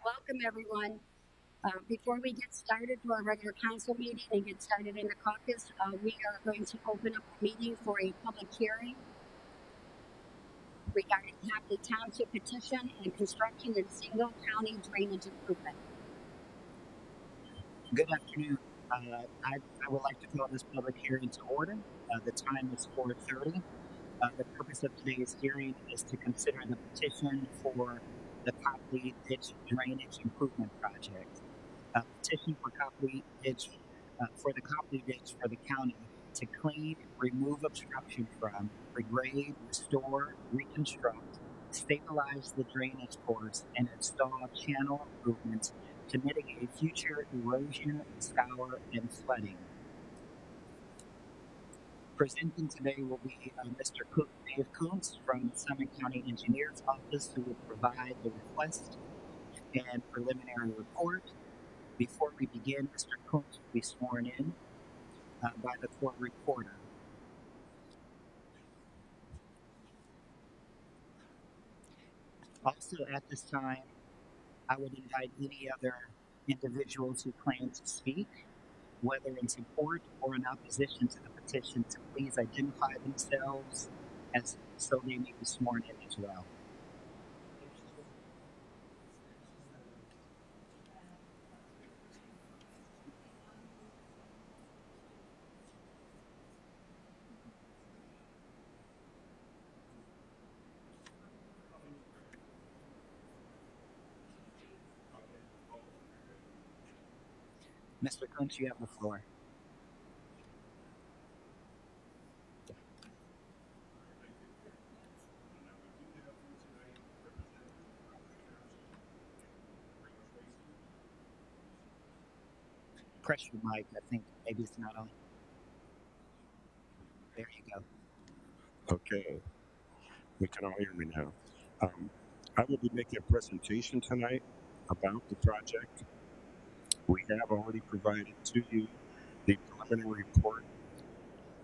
Welcome, everyone. Before we get started to our regular council meeting and get started in the caucus, we are going to open up the meeting for a public hearing regarding Copley Township petition and construction of single county drainage improvement. Good afternoon. I would like to call this public hearing to order. The time is 4:30. The purpose of today's hearing is to consider the petition for the Copley Ditch Drainage Improvement Project. Petition for Copley Ditch for the Copley Ditch for the county to clean, remove obstruction from, regrade, restore, reconstruct, stabilize the drainage course, and install channel improvements to mitigate future erosion, scour, and flooding. Presenting today will be Mr. Dave Kuntz from the Summit County Engineer's Office, who will provide the request and preliminary report. Before we begin, Mr. Kuntz will be sworn in by the court reporter. Also, at this time, I would invite any other individuals who claim to speak, whether in support or in opposition to the petition, to please identify themselves as so they may be sworn in as well. Mr. Kuntz, you have the floor. Press your mic. I think maybe it's not on. There you go. Okay, we can all hear me now. I will be making a presentation tonight about the project. We have already provided to you the preliminary report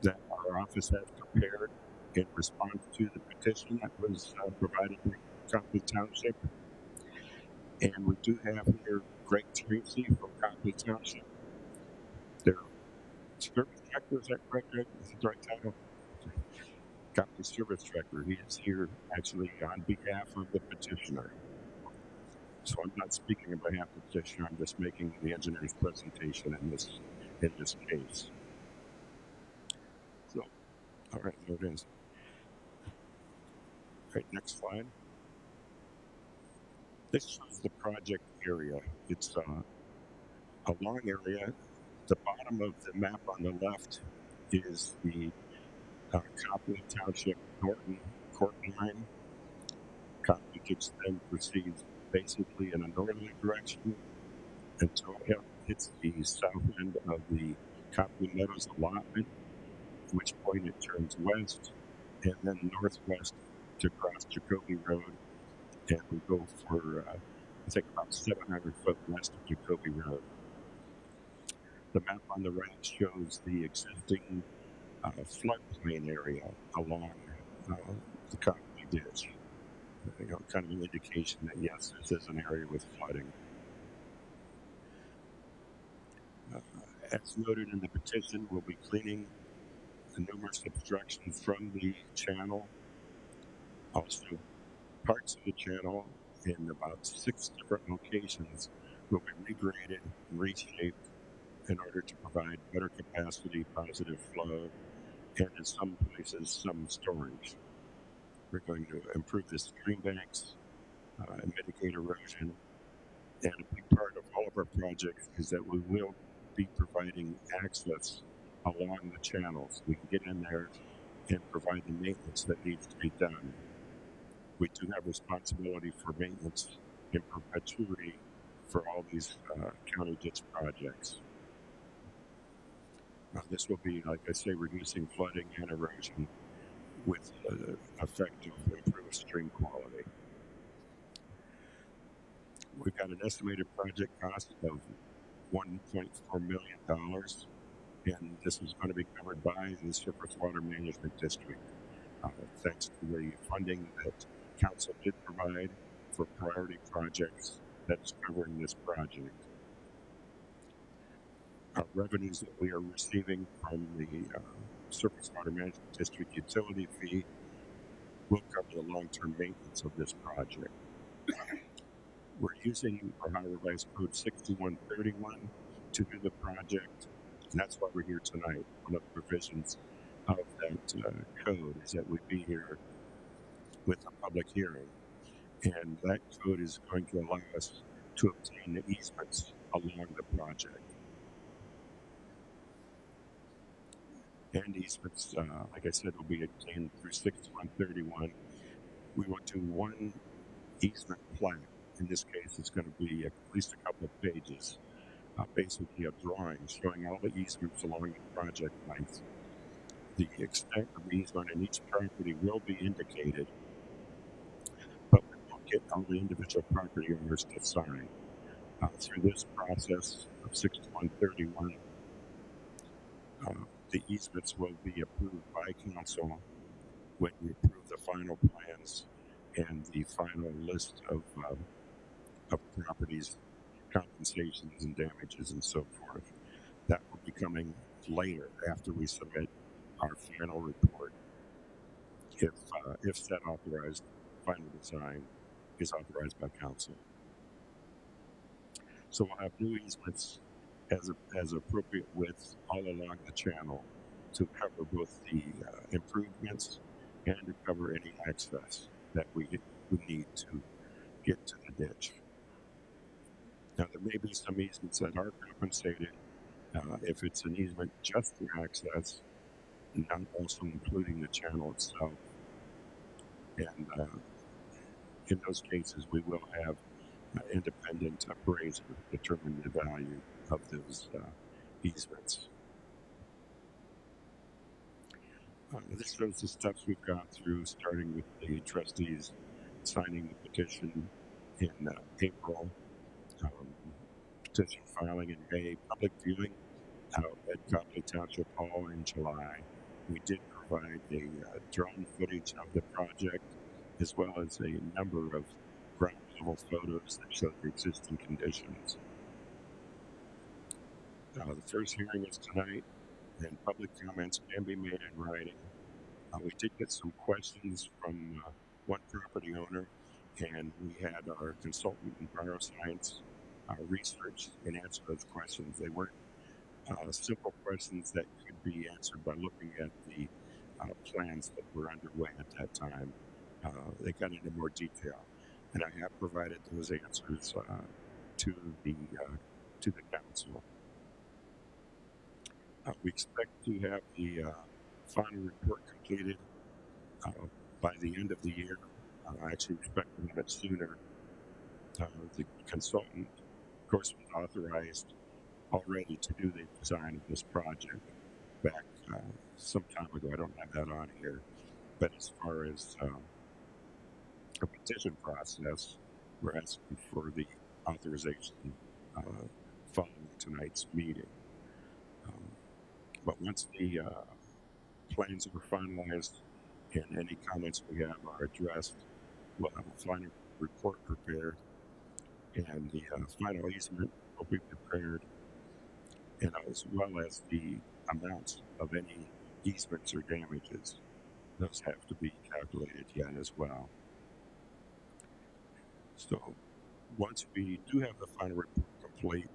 that our office has prepared in response to the petition that was provided by Copley Township. And we do have here Greg Tracy from Copley Township. Their service director, is that correct, Greg? Is that the right title? Copley Service Director. He is here actually on behalf of the petitioner. So I'm not speaking on behalf of the petitioner. I'm just making the engineer's presentation in this case. So, all right, there it is. All right, next slide. This shows the project area. It's a long area. The bottom of the map on the left is the Copley Township Norton Court line. Copley Ditch then proceeds basically in a northerly direction until it hits the south end of the Copley Meadows allotment, at which point it turns west and then northwest to cross Jacoby Road, and we go for I think about 700 foot west of Jacoby Road. The map on the right shows the existing floodplain area along the Copley Ditch. Kind of an indication that yes, this is an area with flooding. As noted in the petition, we'll be cleaning the numerous obstructions from the channel. Also, parts of the channel in about 6 different locations will be regraded and reshaped in order to provide better capacity, positive flow, and in some places, some storage. We're going to improve the stream banks and mitigate erosion. And a big part of all of our projects is that we will be providing access along the channels. We can get in there and provide the maintenance that needs to be done. We do have responsibility for maintenance in perpetuity for all these county ditch projects. This will be, like I say, reducing flooding and erosion with the effect of improved stream quality. We've got an estimated project cost of $1.4 million, and this is going to be covered by the Surface Water Management District, thanks to the funding that Council did provide for priority projects that's covering this project. Our revenues that we are receiving from the Surface Water Management District utility fee will cover the long-term maintenance of this project. We're using Ohio Revised Code 6131 to do the project, and that's why we're here tonight. One of the provisions of that code is that we be here with a public hearing, and that code is going to allow us to obtain the easements along the project. And easements, like I said, will be obtained through 6131. We will do one easement plat. In this case, it's going to be at least a couple of pages, basically a drawing showing all the easements along the project length. The extent of the easement in each property will be indicated, but we will get all the individual property owners to sign. Through this process of 6131, the easements will be approved by council when we approve the final plans and the final list of properties, compensations and damages and so forth. That will be coming later after we submit our final report. If said authorized final design is authorized by council. So we'll have new easements as appropriate width all along the channel to cover both the improvements and to cover any access that we need to get to the ditch. Now, there may be some easements that are compensated if it's an easement just for access, not also including the channel itself. And in those cases, we will have independent appraiser determine the value of those easements. This shows the steps we've gone through, starting with the trustees signing the petition in April, petition filing in May, public viewing out at Copley Township Hall in July. We did provide a drone footage of the project, as well as a number of ground level photos that show the existing conditions. The first hearing is tonight, and public comments can be made in writing. We did get some questions from one property owner, and we had our consultant in bioscience research and answer those questions. They weren't simple questions that could be answered by looking at the plans that were underway at that time. They got into more detail, and I have provided those answers to the council. We expect to have the final report completed by the end of the year. I actually expect to have it sooner. The consultant, of course, was authorized already to do the design of this project back some time ago. I don't have that on here. But as far as a petition process, we're asking for the authorization following tonight's meeting. But once the plans are finalized and any comments we have are addressed, we'll have a final report prepared, and the final easement will be prepared, and as well as the amounts of any easements or damages. Those have to be calculated yet as well. So once we do have the final report complete,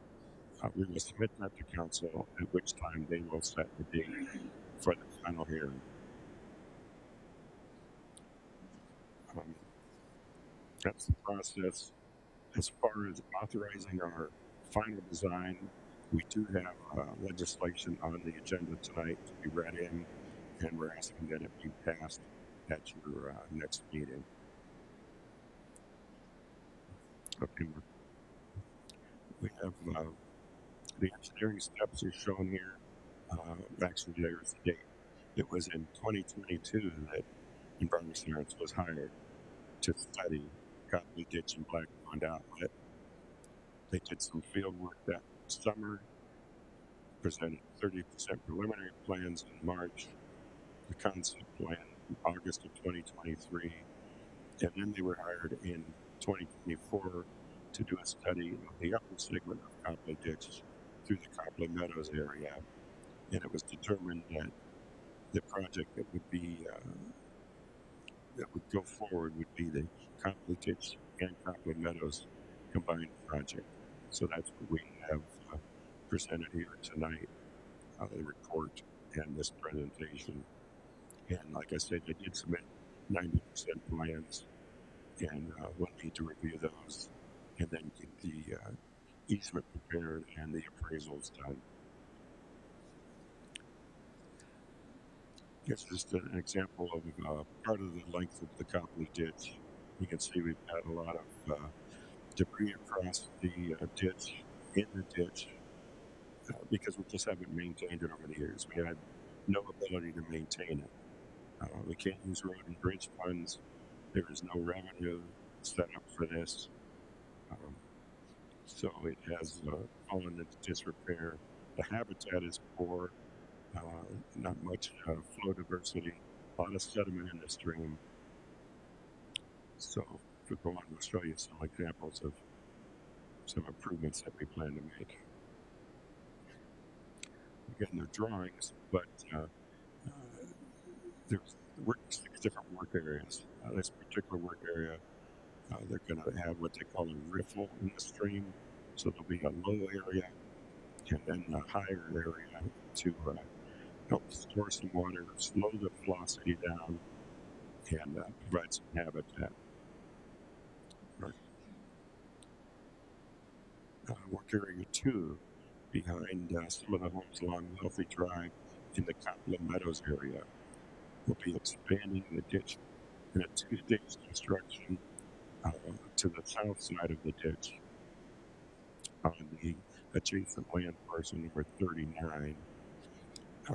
we will submit that to council, at which time they will set the date for the final hearing. That's the process. As far as authorizing our final design, we do have legislation on the agenda tonight to be read in, and we're asking that it be passed at your next meeting. Okay, we have the engineering steps are shown here. Actually, there's the date. It was in 2022 that EnviroScience was hired to study Copley Ditch and Black Pond Outlet. They did some field work that summer, presented 30% preliminary plans in March, the concept plan in August of 2023, and then they were hired in 2024 to do a study of the upper segment of Copley Ditch through the Copley Meadows area, and it was determined that the project that would go forward would be the Copley Ditch and Copley Meadows combined project. So that's what we have presented here tonight, the report and this presentation. And like I said, I did submit 90% plans, and we'll need to review those and then get the easement prepared and the appraisals done. Here's just an example of part of the length of the Copley Ditch. You can see we've had a lot of debris across the ditch, in the ditch, because we just haven't maintained it over the years. We had no ability to maintain it. We can't use road and bridge funds. There is no revenue set up for this. So it has fallen into disrepair. The habitat is poor, not much flow diversity, a lot of sediment in the stream. So if we go on, we'll show you some examples of some improvements that we plan to make. Again, they're drawings, but there's 6 different work areas. This particular work area, they're going to have what they call a riffle in the stream. So there'll be a low area and then a higher area to help store some water, slow the velocity down, and provide some habitat. Work area 2, behind some of the homes along Wealthy Drive in the Copland Meadows area, will be expanding the ditch in a 2-stage construction to the south side of the ditch on the adjacent land parcel number 39.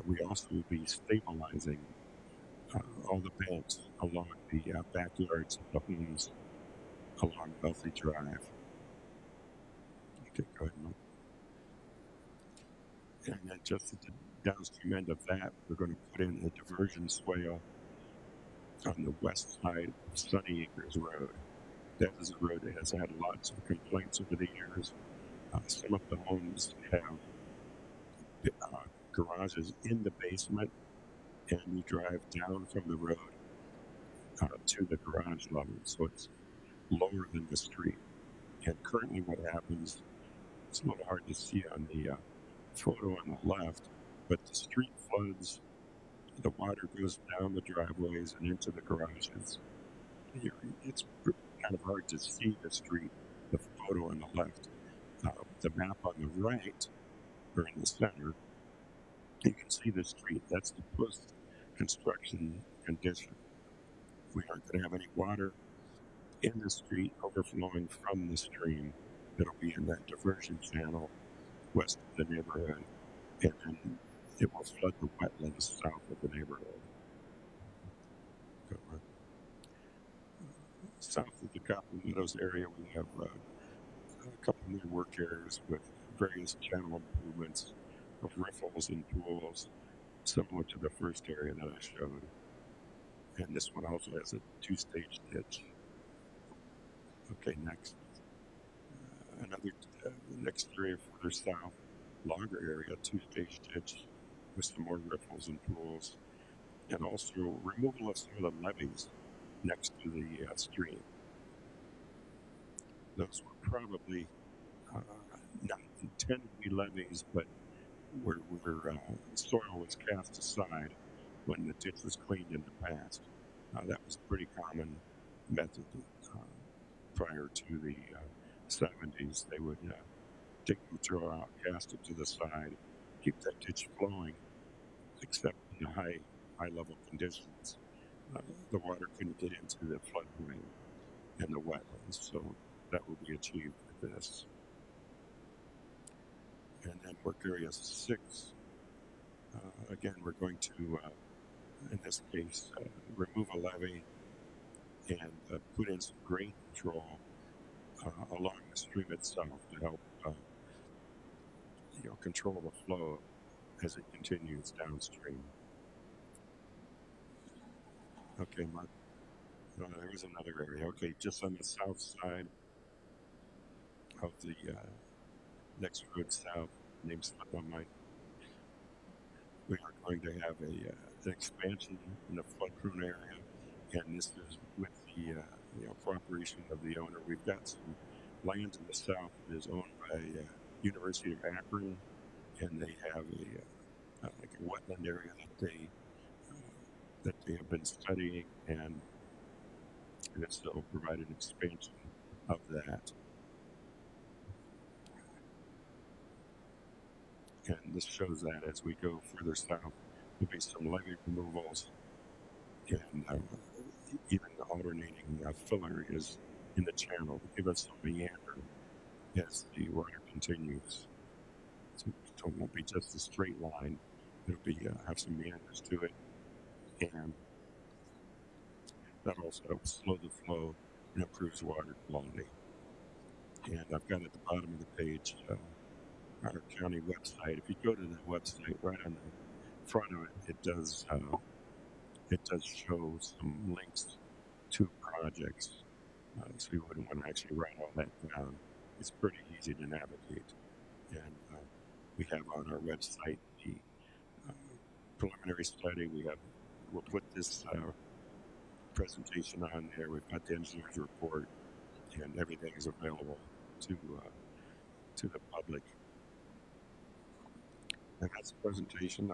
We also will be stabilizing all the banks along the backyards of the homes along Wealthy Drive. Okay, go ahead, Mike. And then just at the downstream end of that, we're going to put in a diversion swale on the west side of Sunny Acres Road. That is a road that has had lots of complaints over the years. Some of the homes have garages in the basement, and you drive down from the road to the garage level, so it's lower than the street. And currently what happens, it's a little hard to see on the photo on the left, but the street floods, the water goes down the driveways and into the garages. It's kind of hard to see the street, the photo on the left. The map on the right, or in the center, you can see the street. That's the post-construction condition. We aren't going to have any water in the street overflowing from the stream. It'll be in that diversion channel west of the neighborhood, and then it will flood the wetlands south of the neighborhood. South of the Copland Meadows area, we have a couple new work areas with various channel improvements of riffles and pools, similar to the first area that I showed. And this one also has a 2-stage ditch. Okay, next. Another next area further south, longer area, 2-stage ditch with some more riffles and pools, and also removal of some of the levees next to the stream. Those were probably not intended to be levees, but where soil was cast aside when the ditch was cleaned in the past. That was a pretty common method prior to the 70s. They would dig the material out, cast it to the side, keep that ditch flowing, except in the high level conditions. The water couldn't get into the floodplain and the wetlands, so that will be achieved with this. And then work area 6, again, we're going to, in this case, remove a levee and put in some grade control along the stream itself to help control the flow as it continues downstream. Okay, Mark. There is another area. Okay, just on the south side of the next road south, name slipped my mind. We are going to have an expansion in the flood-prone area, and this is with the cooperation of the owner. We've got some land in the south that is owned by University of Akron, and they have like a wetland area that they have been studying, and this will provide an expansion of that. And this shows that as we go further south, there'll be some levee removals and even the alternating filler is in the channel to give us some meander as the water continues. So it won't be just a straight line. It'll be have some meanders to it, and that also helps slow the flow and improves water quality. And I've got at the bottom of the page our county website. If you go to the website, right on the front of it, it does show some links to projects, so you wouldn't want to actually write all that down. It's pretty easy to navigate, and we have on our website the preliminary study. We'll put this presentation on there. We've got the engineer's report, and everything is available to the public. And that's the presentation.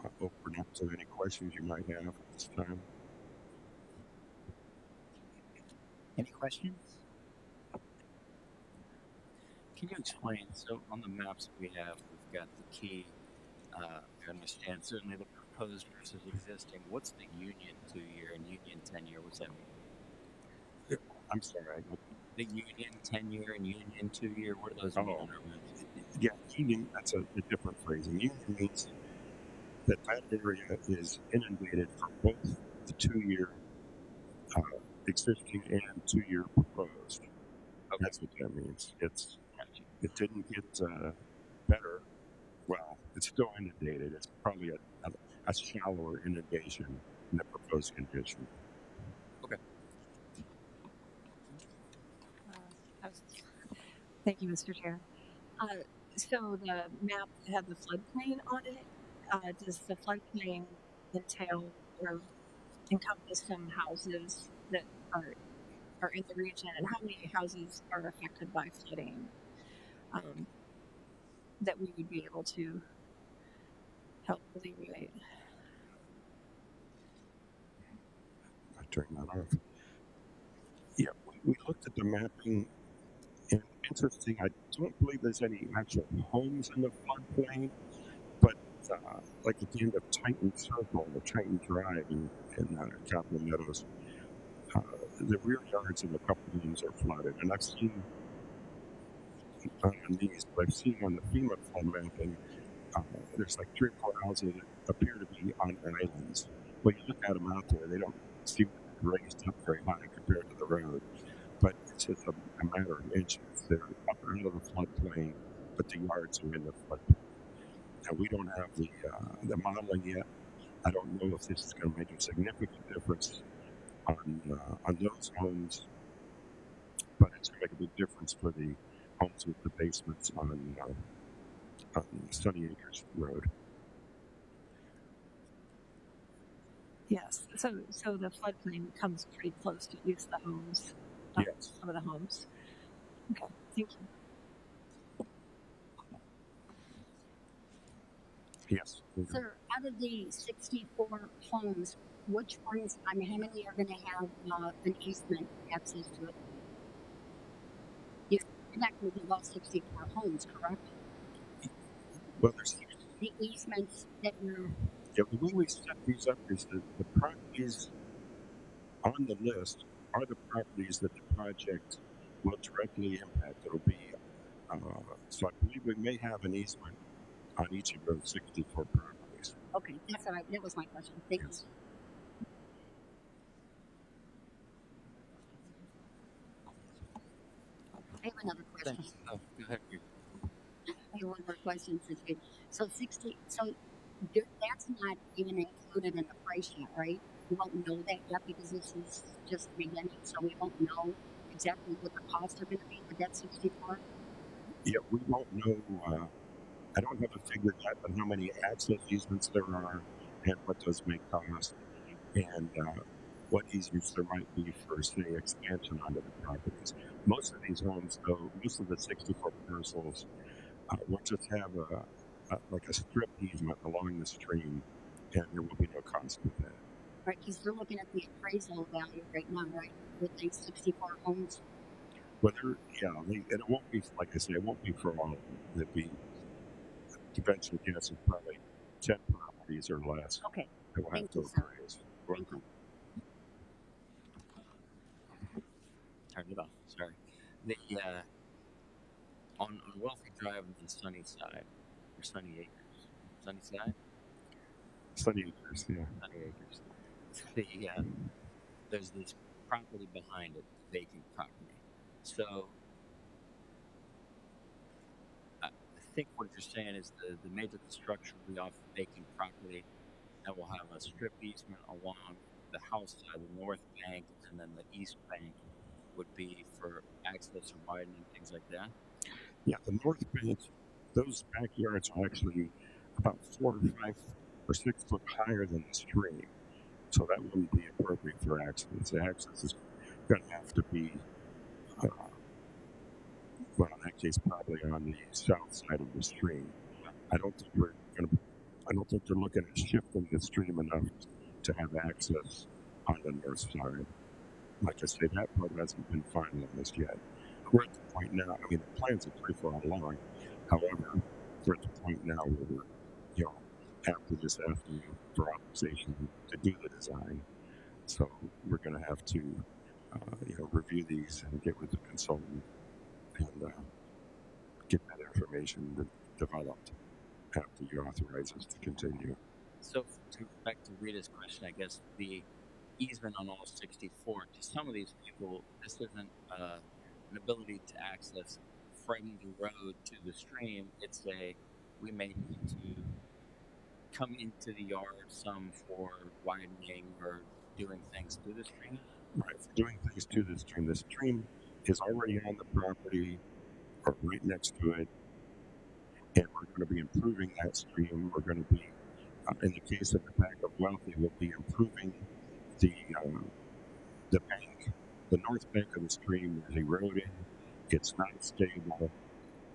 I'll open up to any questions you might have at this time. Any questions? Can you explain? So on the maps we have, we've got the key. I understand certainly the proposed versus existing. What's the Union 2-year and Union 10-year? What's that mean? I'm sorry. The Union 10-year and Union 2-year. What are those mean? Yeah, Union. That's a different phrasing. Union means that area is inundated for both the 2-year existing and 2-year proposed. Okay. That's what that means. It didn't get better. Well, it's still inundated. It's probably a shallower inundation in the proposed condition. Okay. Thank you, Mr. Chair. So the map had the floodplain on it. Does the floodplain entail or encompass some houses that are in the region, and how many houses are affected by flooding that we would be able to help alleviate? I turned that off. Yeah, we looked at the mapping, and interesting, I don't believe there's any actual homes in the floodplain, but like at the end of Titan Circle, or Titan Drive in Capitol Meadows, the rear yards of a couple of homes are flooded, and I've seen on these, but I've seen on the FEMA flood mapping, there's like 3 or 4 houses that appear to be on islands. When you look at them out there, they don't seem to be raised up very high compared to the road, but it's just a matter of inches. They're up out of the floodplain, but the yards are in the floodplain. Now, we don't have the modeling yet. I don't know if this is going to make a significant difference on those homes, but it's going to make a big difference for the homes with the basements on Sunny Acres Road. Yes. So the floodplain comes pretty close to at least the homes. Yes. Some of the homes. Okay. Thank you. Yes. Sir, out of the 64 homes, which ones, how many are going to have an easement access to it? You're not going to do all 64 homes, correct? Well, there's The easements that you're... Yeah, the way we set these up is that the properties on the list are the properties that the project will directly impact. It'll be, so I believe we may have an easement on each of those 64 properties. Okay, that's all right. That was my question. Thank Yes. you. I have another question. Thanks. Oh, go ahead. I have one more question. So that's not even included in the price yet, right? We won't know that yet because this is just the beginning, so we won't know exactly what the costs are going to be with that 64? Yeah, we won't know. I don't have a figure yet on how many access easements there are and what those may cost, and what easements there might be for, say, expansion onto the properties. Most of these homes, though, most of the 64 parcels, will just have like a strip easement along the stream, and there will be no cost with that. Right, because they're looking at the appraisal value right now, right, with these 64 homes. Whether, yeah, and it won't be, like I say, it won't be for all of them. It'll be, conventional guess is probably 10 properties or less Okay, that will have thank to you, sir. appraise. Thank you. Turn it off. Sorry. The on Wealthy Drive on the Sunny Side or Sunny Acres, Sunny Side, Sunny Acres, yeah. Sunny Acres. The there's this property behind it, vacant property. So I think what you're saying is the major construction will be off vacant property, and we'll have a strip easement along the house side, the north bank, and then the east bank would be for access or widening, things like that. Yeah, the north bank, those backyards are actually about 4 or 5 or 6 foot higher than the stream. So that wouldn't be appropriate for access. The access is going to have to be, well, in that case, probably on the south side of the stream. I don't think they're looking at shifting the stream enough to have access on the north side. Like I say, that part hasn't been finalized yet. We're at the point now, I mean, the plans are pretty far along. However, we're at the point now where we're, after this afternoon for authorization to do the design. So we're going to have to, review these and get with the consultant and get that information developed after you authorize us to continue. So back to Rita's question, I guess the easement on all 64, to some of these people, this isn't an ability to access from the road to the stream. It's we may need to come into the yard some for widening or doing things to the stream. Right, for doing things to the stream. The stream is already on the property or right next to it, and we're going to be improving that stream. We're going to be, in the case of the back of Wealthy, we'll be improving the bank. The north bank of the stream is eroding. It's not stable,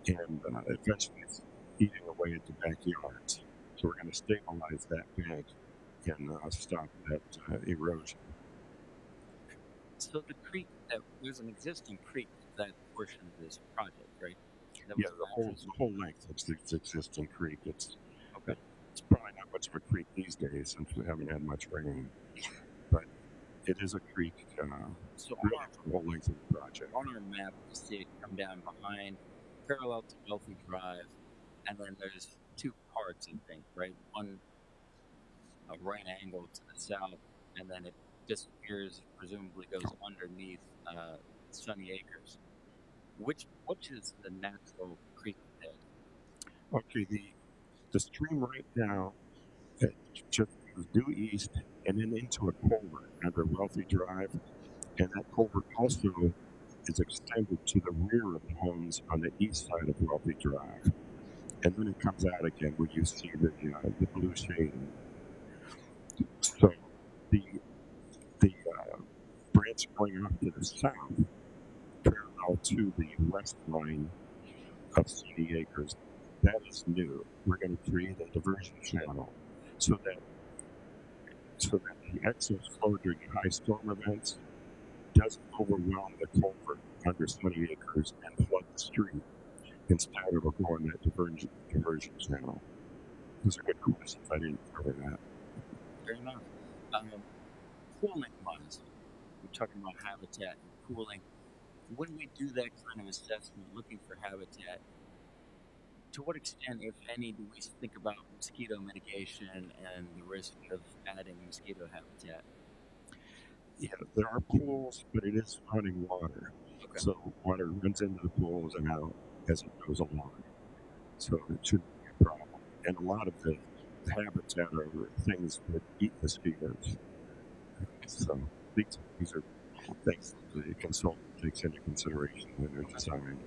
and eventually it's eating away at the backyards. So we're going to stabilize that bank and stop that erosion. So the creek, there's an existing creek, that portion of this project, right? Yeah, the whole length of the existing creek. It's okay. It's probably not much of a creek these days since we haven't had much rain, but it is a creek. So really the whole length of the project. On our map, you see it come down behind, parallel to Wealthy Drive, and then there's two parts, I think, right? One a right angle to the south, and then it disappears, presumably goes underneath Sunny Acres. Which is the natural creek bed? Okay, the stream right now just goes due east and then into a culvert under Wealthy Drive, and that culvert also is extended to the rear of the homes on the east side of Wealthy Drive, and then it comes out again where you see the blue shading. So the branch going off to the south, parallel to the west line of Sunny Acres, that is new. We're going to create a diversion channel so that the excess flow during high storm events doesn't overwhelm the culvert under Sunny Acres and flood the street. Instead, it'll go in that diversion channel. Those are good questions. I didn't cover that. Fair enough. Cooling wise, we're talking about habitat and cooling. When we do that kind of assessment, looking for habitat, to what extent, if any, do we think about mosquito mitigation and the risk of adding mosquito habitat? Yeah, there are pools, but it is running water. Okay. So water runs into the pools and out as it goes along. So it shouldn't be a problem. And a lot of the habitat are things that eat mosquitoes. So these are things the consultant takes into consideration when they're designing.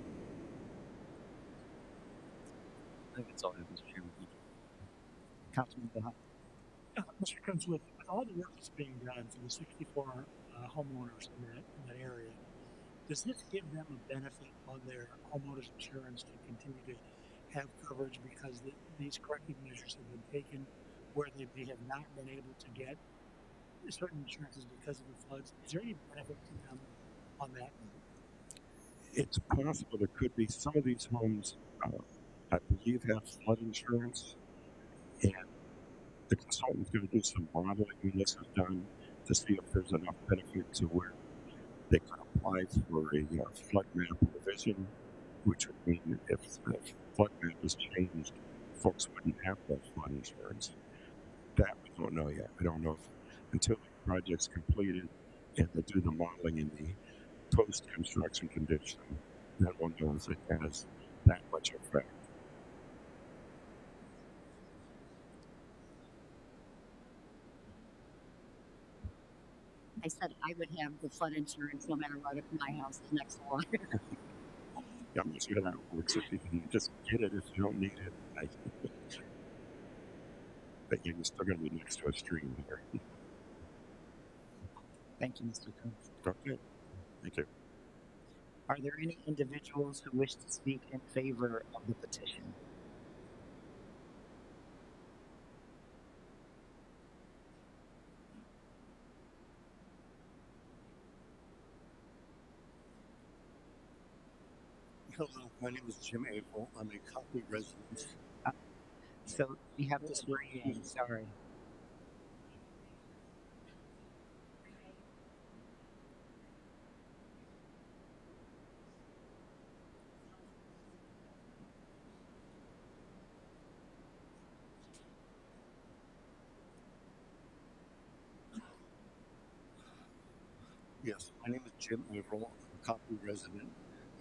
I think that's all I have, Mr. Chairman. Thank you. Councilman Baha. Mr. Coons, with all the work that's being done for the 64 homeowners in that area, does this give them a benefit on their homeowners insurance to continue to have coverage because these corrective measures have been taken where they have not been able to get certain insurances because of the floods? Is there any benefit to them on that? It's possible there could be some of these homes, I believe, have flood insurance, and the consultant's going to do some modeling when this is done to see if there's enough benefit to where they could apply for a flood map revision, which would mean if the flood map is changed, folks wouldn't have that flood insurance. That we don't know yet. I don't know if until the project's completed and they do the modeling in the post-construction condition, then we'll know if it has that much effect. I said I would have the flood insurance no matter what if my house is next to water. Yeah, I'm not sure how that works. If you can just get it if you don't need it. But you're still going to be next to a stream here. Thank you, Mr. Coons. Okay. Thank you. Are there any individuals who wish to speak in favor of the petition? Hello, my name is Jim April. I'm a Copley resident. So you have to swear you in. Sorry. Yes, my name is Jim April. I'm a Copley resident,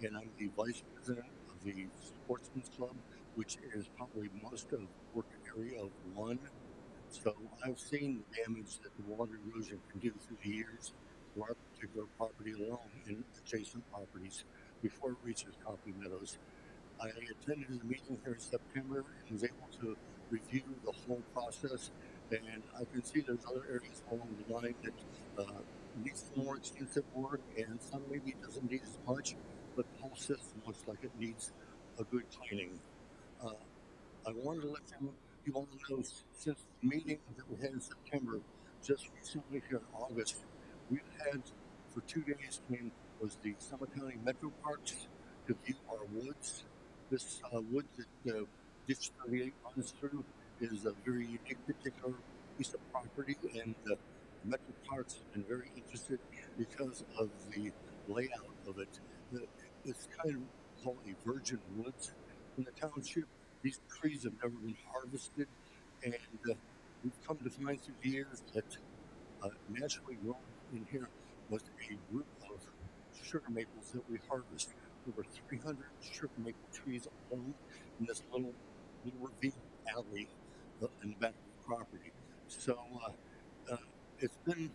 and I'm the vice president of the Sportsman's Club, which is probably most of work area of one. So I've seen the damage that the water erosion can do through the years to our particular property alone and adjacent properties before it reaches Copley Meadows. I attended a meeting here in September and was able to review the whole process, and I can see there's other areas along the line that needs some more extensive work, and some maybe doesn't need as much, but the whole system looks like it needs a good cleaning. Uh, I wanted to let you all know since the meeting that we had in September, just recently here in August, we've had for 2 days was the Summit County Metro Parks to view our woods. This wood that Ditch 38 runs through is a very unique particular piece of property, and the Metro Parks have been very interested because of the layout of it. It's kind of called a virgin woods in the township. These trees have never been harvested, and we've come to find through the years that naturally grown in here was a group of sugar maples that we harvest. Over 300 sugar maple trees alone in this little ravine alley in the back of the property. So it's been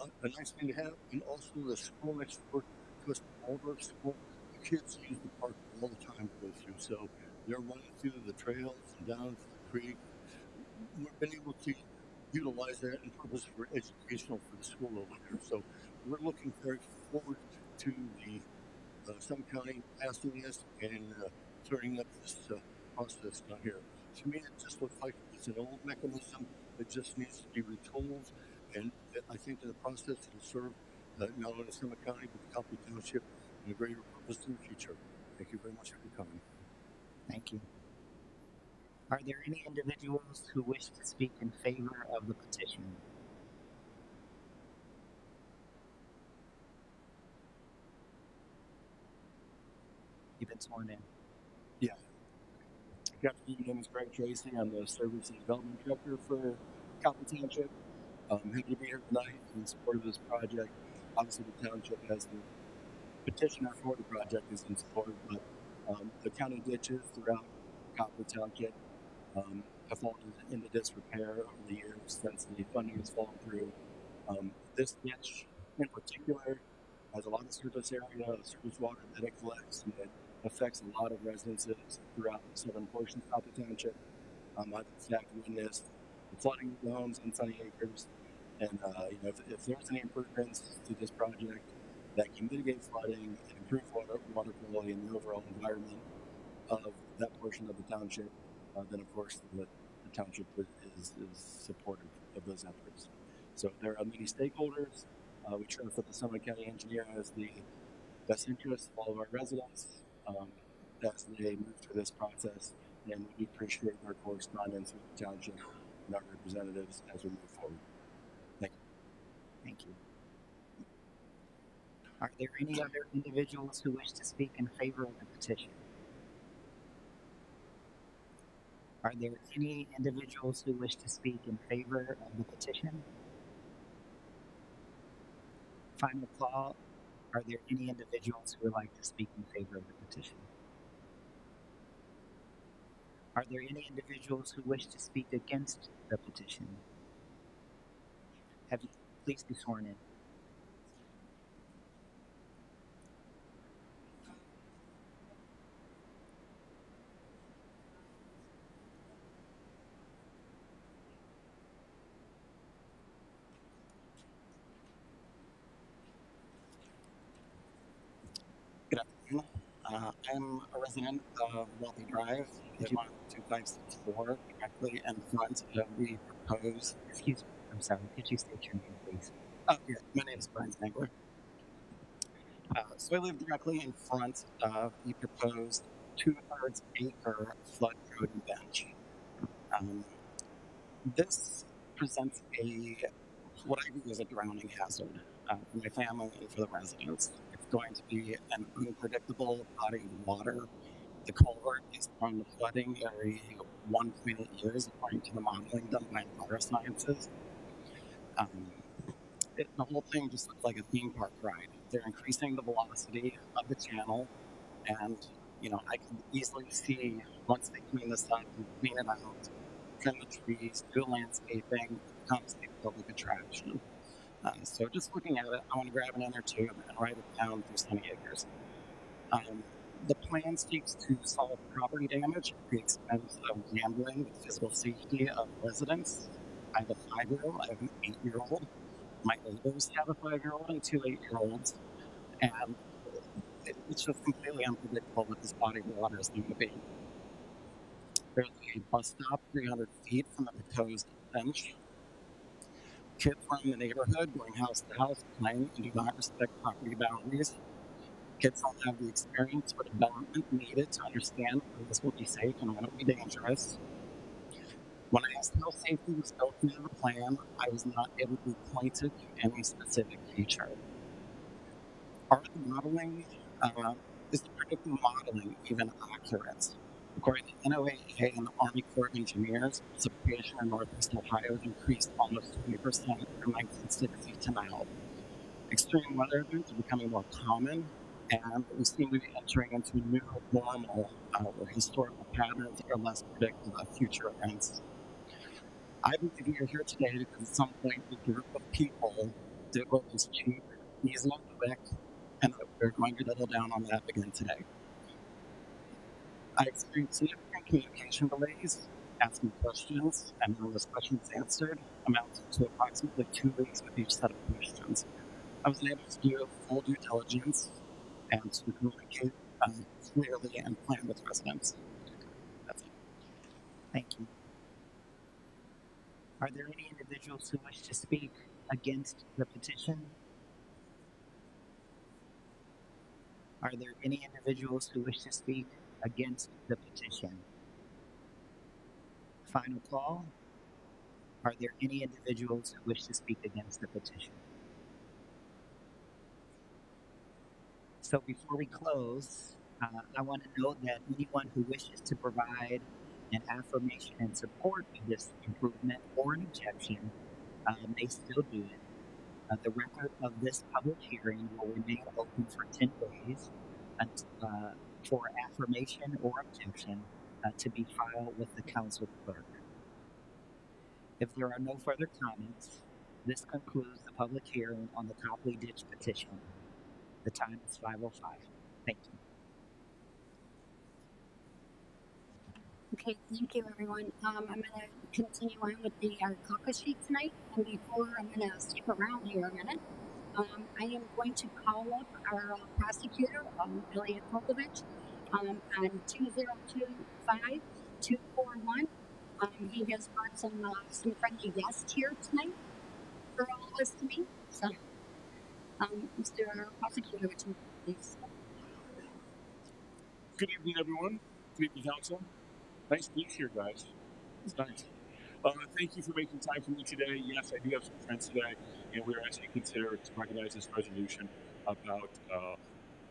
a nice thing to have, and also the school next door to us, Waldorf School, the kids use the park all the time to go through. So they're running through the trails and down to the creek. We've been able to utilize that in purpose for educational for the school over there. So we're looking very forward to the Summit County passing this and turning up this process down here. To me, it just looks like it's an old mechanism that just needs to be retooled, and I think that the process will serve not only Summit County but the Copley Township in a greater purpose in the future. Thank you very much for coming. Thank you. Are there any individuals who wish to speak in favor of the petition? You've been sworn in. Yeah. Good afternoon. My name is Greg Tracy. I'm the Service and Development Director for Copley Township. I'm happy to be here tonight in support of this project. Obviously, the township, as the petitioner for the project, is in support, but the county ditches throughout Copley Township have fallen into disrepair over the years since the funding has fallen through. This ditch in particular has a lot of surface area, surface water that it collects, and it affects a lot of residences throughout the southern portion of the township. I've in fact witnessed the flooding of the homes on Sunny Acres, and if there's any improvements to this project that can mitigate flooding and improve water quality and the overall environment of that portion of the township, then of course the township is supportive of those efforts. So there are many stakeholders. We trust that the Summit County engineer has the best interest of all of our residents as they move through this process, and we appreciate our correspondence with the township and our representatives as we move forward. Thank you. Thank you. Are there any other individuals who wish to speak in favor of the petition? Are there any individuals who wish to speak in favor of the petition? Final call. Are there any individuals who would like to speak in favor of the petition? Are there any individuals who wish to speak against the petition? Have you please be sworn in. Good afternoon. I'm a resident of Wealthy Drive, live on 2564, directly in front of the proposed. Excuse me, I'm sorry. Could you state your name, please? Oh, yeah, my name is Brian Spangler. So I live directly in front of the proposed 2/3 acre flood road and bench. This presents what I view as a drowning hazard for my family and for the residents. It's going to be an unpredictable body of water. The culvert is prone to flooding every 1.8 years, according to the modeling done by Envirosciences. The whole thing just looks like a theme park ride. They're increasing the velocity of the channel, and I can easily see once they clean this up and clean it out, trim the trees, do landscaping, it becomes a public attraction. So just looking at it, I want to grab an inner tube and write it down through Sunny Acres. The plan seeks to solve property damage at the expense of gambling with physical safety of residents. I have a 5-year-old, I have an 8-year-old. My neighbors have a 5-year-old and 2 8-year-olds. And it's just completely unpredictable what this body of water is going to be. There's a bus stop 300 feet from the proposed bench. Kids from the neighborhood going house to house playing and do not respect property boundaries. Kids don't have the experience or development needed to understand when this will be safe and when it will be dangerous. When I asked how safety was built into the plan, I was not able to be pointed to any specific feature. Part of the modeling is the predictive modeling even accurate? According to NOAA and the Army Corps of Engineers, precipitation in Northeast Ohio has increased almost 20% from 1960 to now. Extreme weather events are becoming more common, and we seem to be entering into a new normal where historical patterns are less predictive of future events. I believe we are here today because at some point a group of people did what was cheap, easy, and quick, and we're going to double down on that again today. I experienced significant communication delays, asking questions, and when those questions answered amounted to approximately 2 weeks with each set of questions. I was able to do full due diligence and to communicate clearly and plan with residents. That's it. Thank you. Are there any individuals who wish to speak against the petition? Are there any individuals who wish to speak against the petition? Final call. Are there any individuals who wish to speak against the petition? So before we close, I want to note that anyone who wishes to provide an affirmation in support of this improvement or an objection may still do it. The record of this public hearing will remain open for 10 days for affirmation or objection to be filed with the council clerk. If there are no further comments, this concludes the public hearing on the Copley Ditch petition. The time is 5:05. Thank you. Okay, thank you, everyone. I'm going to continue on with the caucus sheet tonight. And before I'm going to stick around here a minute, I am going to call up our prosecutor, Elliot Popovich, on 2025-241. He has brought some friendly guests here tonight for all of us to meet. So, Mr. Prosecutor, would you please? Good evening, everyone. Good evening, council. Nice to meet you here, guys. It's nice. Thank you for making time for me today. Yes, I do have some friends today, and we're actually considered to recognize this resolution about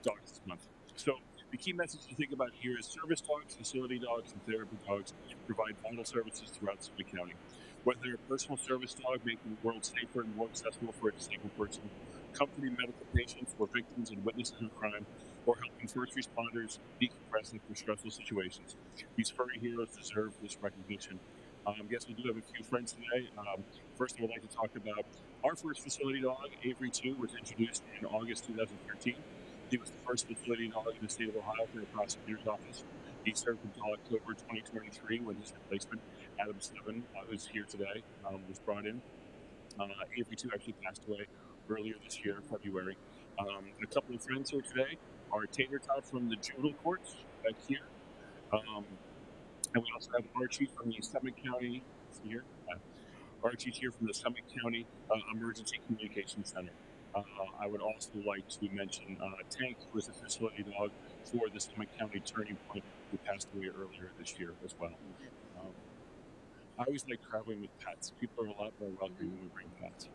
dogs this month. So the key message to think about here is service dogs, facility dogs, and therapy dogs provide vital services throughout Summit County. Whether they're a personal service dog making the world safer and more accessible for a disabled person, comforting medical patients or victims and witnesses of crime, or helping first responders decompress after stressful situations. These furry heroes deserve this recognition. Yes, we do have a few friends today. First, I would like to talk about our first facility dog, Avery 2, was introduced in August 2013. He was the first facility dog in the state of Ohio for the prosecutor's office. He served until October 2023 when his replacement, Adam 7, who's here today, was brought in. Avery 2 actually passed away earlier this year, February. A couple of friends here today are Tater Tot from the juvenile courts back here. And we also have Archie from the Summit County, here. Archie's here from the Summit County Emergency Communications Center. I would also like to mention Tank, who was a facility dog for the Summit County Turning Point, who passed away earlier this year as well. I always like traveling with pets. People are a lot more welcoming when we bring pets.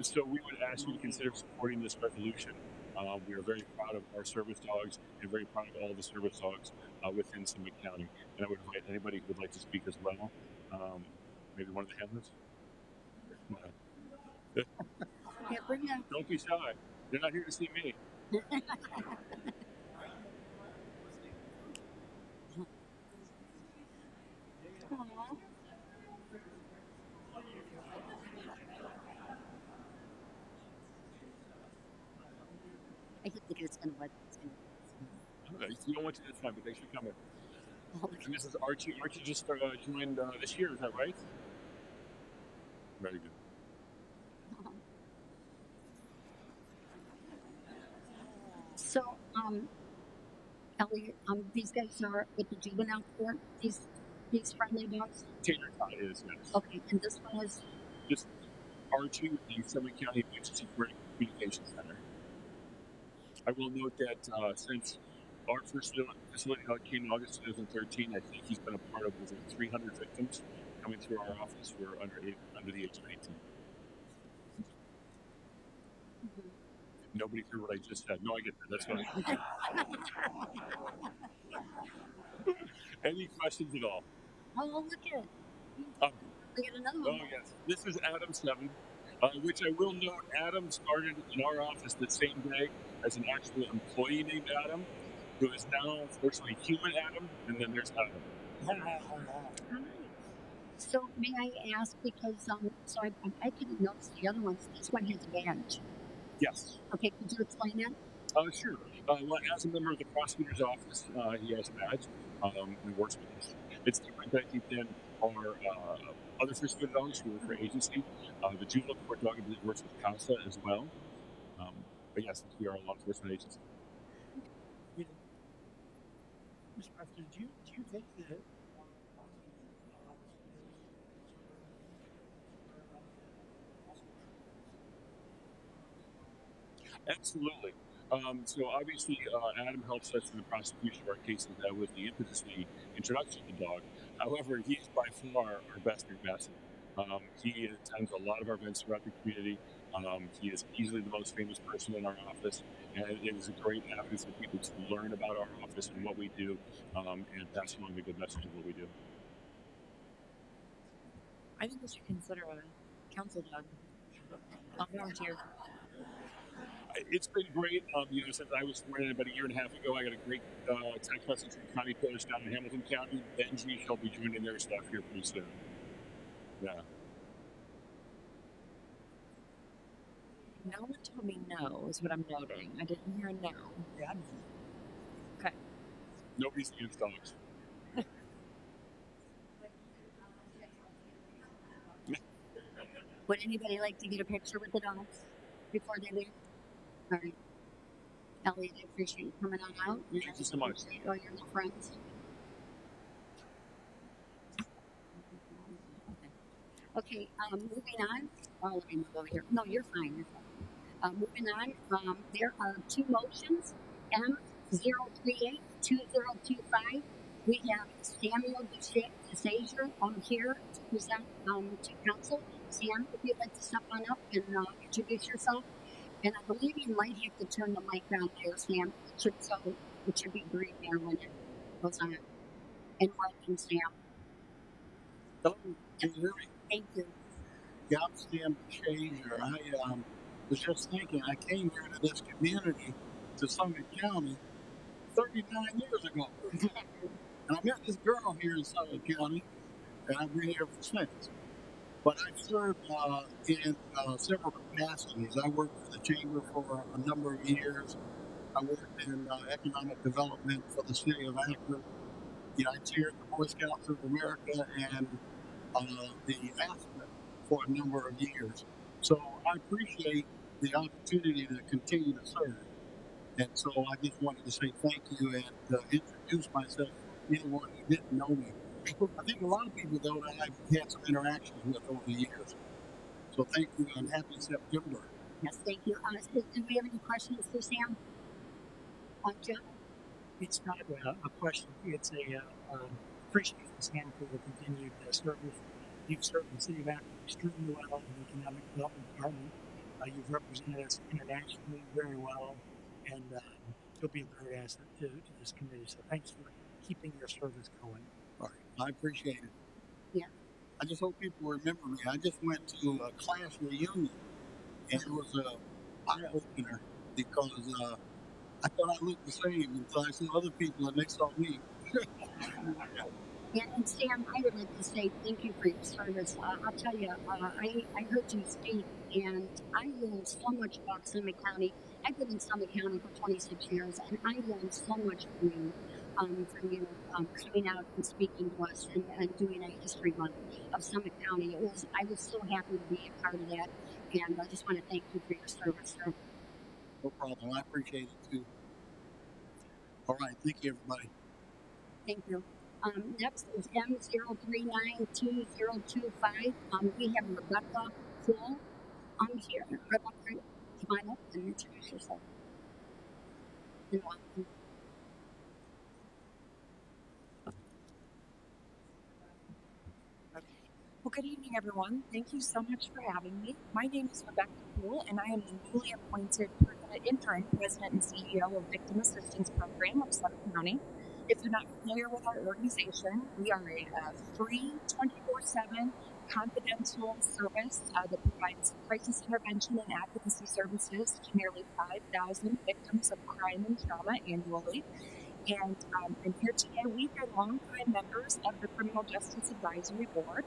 So we would ask you to consider supporting this resolution. We are very proud of our service dogs and very proud of all the service dogs within Summit County. And I would invite anybody who would like to speak as well. Maybe one of the handlers? Yeah, bring them. Don't be shy. They're not here to see me. Aww. I didn't think it was going to work. You don't want to this time, but thanks for coming. Oh, And this is Archie. Archie just joined this year, is that right? Very good. So, Elliot, these guys are with the juvenile court. These friendly dogs. Tater Tot is, yes. Okay, and this one is Just Archie with the Summit County Emergency Communications Center. I will note that since our first facility dog came in August 2013, I think he's been a part of over 300 victims coming through our office who are under the age of 18. Mhm. Nobody heard what I just said. No, I get that. That's fine. Any questions at all? oh, look at it. Um, We got another Oh, one. yes. This is Adam 7, which I will note, Adam started in our office the same day as an actual employee named Adam, who is now, unfortunately, human Adam, and then there's Adam. Hi. So may I ask because so I didn't notice the other ones. This one has a badge. Yes. Okay, could you explain that? Sure. Well, as a member of the prosecutor's office, he has a badge. He works with us. It's different, I think, than our other facility dogs who work for agency. The juvenile court dog, I believe, works with CASA as well. But yes, we are a law enforcement agency. Mr. President, do you think that Absolutely. So obviously, Adam helps us in the prosecution of our cases with the impetus of the introduction of the dog. However, he is by far our best ambassador. He attends a lot of our events throughout the community. He is easily the most famous person in our office, and it is a great avenue for people to learn about our office and what we do, and pass along a good message of what we do. I think we should consider a council dog. I'll volunteer. It's been great. Since I was sworn in about a year and a half ago, I got a great text message from County Post down in Hamilton County. Benji shall be joining their staff here pretty soon. Yeah. No one told me no, is what I'm noting. I didn't hear a no. Yeah, I mean, Okay. Nobody's against dogs. Would anybody like to get a picture with the dogs before they leave? All right. Elliot, I appreciate you coming on out. Thank you so much. All your little friends. Okay, moving on. Oh, let me move over here. No, you're fine. You're fine. Moving on, there are two motions. M0382025. We have Samuel DeSager on here to present to council. Sam, if you'd like to step on up and introduce yourself. And I believe you might have to turn the mic on there, Sam. It should be green there when it goes on. And welcome, Sam. Hello, can you hear me? Thank you. Yeah, I'm Sam Shazer. I was just thinking, I came here to this community, to Summit County, 39 years ago. And I met this girl here in Summit County, and I've been here since. But I've served in several capacities. I worked for the Chamber for a number of years. I worked in economic development for the city of Akron. Yeah, I chaired the Boy Scouts of America and the ASPEN for a number of years. So I appreciate the opportunity to continue to serve. And so I just wanted to say thank you and introduce myself to anyone who didn't know me. I think a lot of people, though, that I've had some interactions with over the years. So thank you and happy September. Yes, thank you. Do we have any questions for Sam? Jeff? it's not a question. It's a appreciation, Sam, for the continued service. You've served the city of Akron extremely well in the economic development department. You've represented us internationally very well, and you'll be a great asset to this committee. So thanks for keeping your service going. All right, I appreciate it. Yeah. I just hope people remember me. I just went to a class reunion, and it was an eye opener because I thought I looked the same until I saw other people and they saw me. And Sam, I would like to say thank you for your service. I'll tell you, I heard you speak, and I learned so much about Summit County. I've been in Summit County for 26 years, and I learned so much from you coming out and speaking to us and doing a history month of Summit County. I was so happy to be a part of that, and I just want to thank you for your service, sir. No problem. I appreciate it too. All right. Thank you, everybody. Thank you. Next is M0392025. We have Rebecca Poole here. Rebecca, come on up and introduce yourself. And welcome. Well, good evening, everyone. Thank you so much for having me. My name is Rebecca Poole, and I am the newly appointed interim president and CEO of Victim Assistance Program of Summit County. If you're not familiar with our organization, we are a free 24/7 confidential service that provides crisis intervention and advocacy services to nearly 5,000 victims of crime and trauma annually. And here today, we've been longtime members of the Criminal Justice Advisory Board.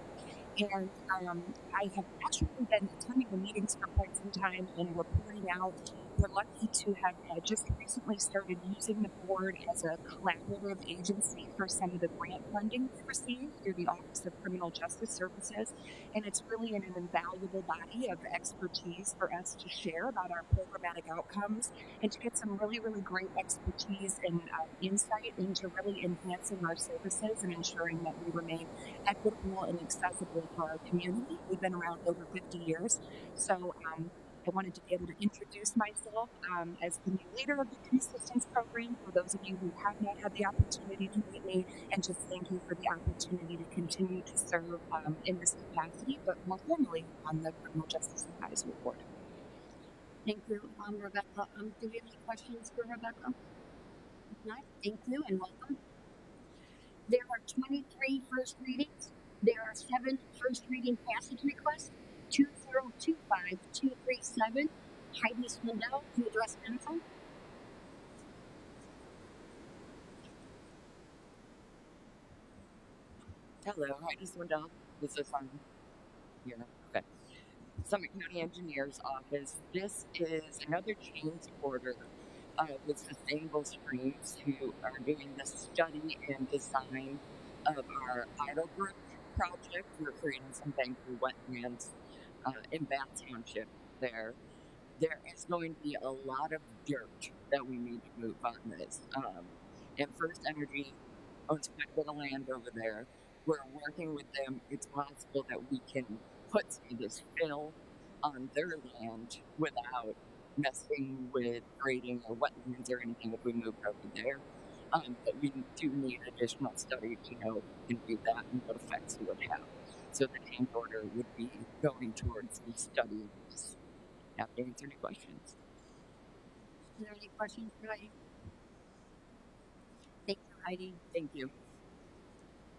And I have actually been attending the meetings for quite some time and reporting out. We're lucky to have just recently started using the board as a collaborative agency for some of the grant funding we receive through the Office of Criminal Justice Services. And it's really an invaluable body of expertise for us to share about our programmatic outcomes and to get some really, really great expertise and insight into really enhancing our services and ensuring that we remain equitable and accessible for our community. We've been around over 50 years. So I wanted to be able to introduce myself as the new leader of the Victim Assistance Program for those of you who have not had the opportunity to meet me, and just thank you for the opportunity to continue to serve in this capacity, but more formally on the Criminal Justice Advisory Board. Thank you, Rebecca. Do we have any questions for Rebecca? If not, thank you and welcome. There are 23 first readings. There are 7 first reading passage requests. 2025-237. Heidi Swindell to address council. Hello, Heidi Swindell. Is this on here? Okay. Summit County Engineer's Office. This is another change order with Sustainable Streams, who are doing the study and design of our Idlebrook project. We're creating some banker wetlands in Bath Township there. There is going to be a lot of dirt that we need to move on this. And First Energy owns quite a bit of land over there. We're working with them. It's possible that we can put some of this fill on their land without messing with grading or wetlands or anything if we move over there. But we do need additional study to know if we can do that and what effects it would have. So the change order would be going towards the study of this. Happy to answer any questions. Are there any questions for Heidi? Thank you, Heidi. Thank you.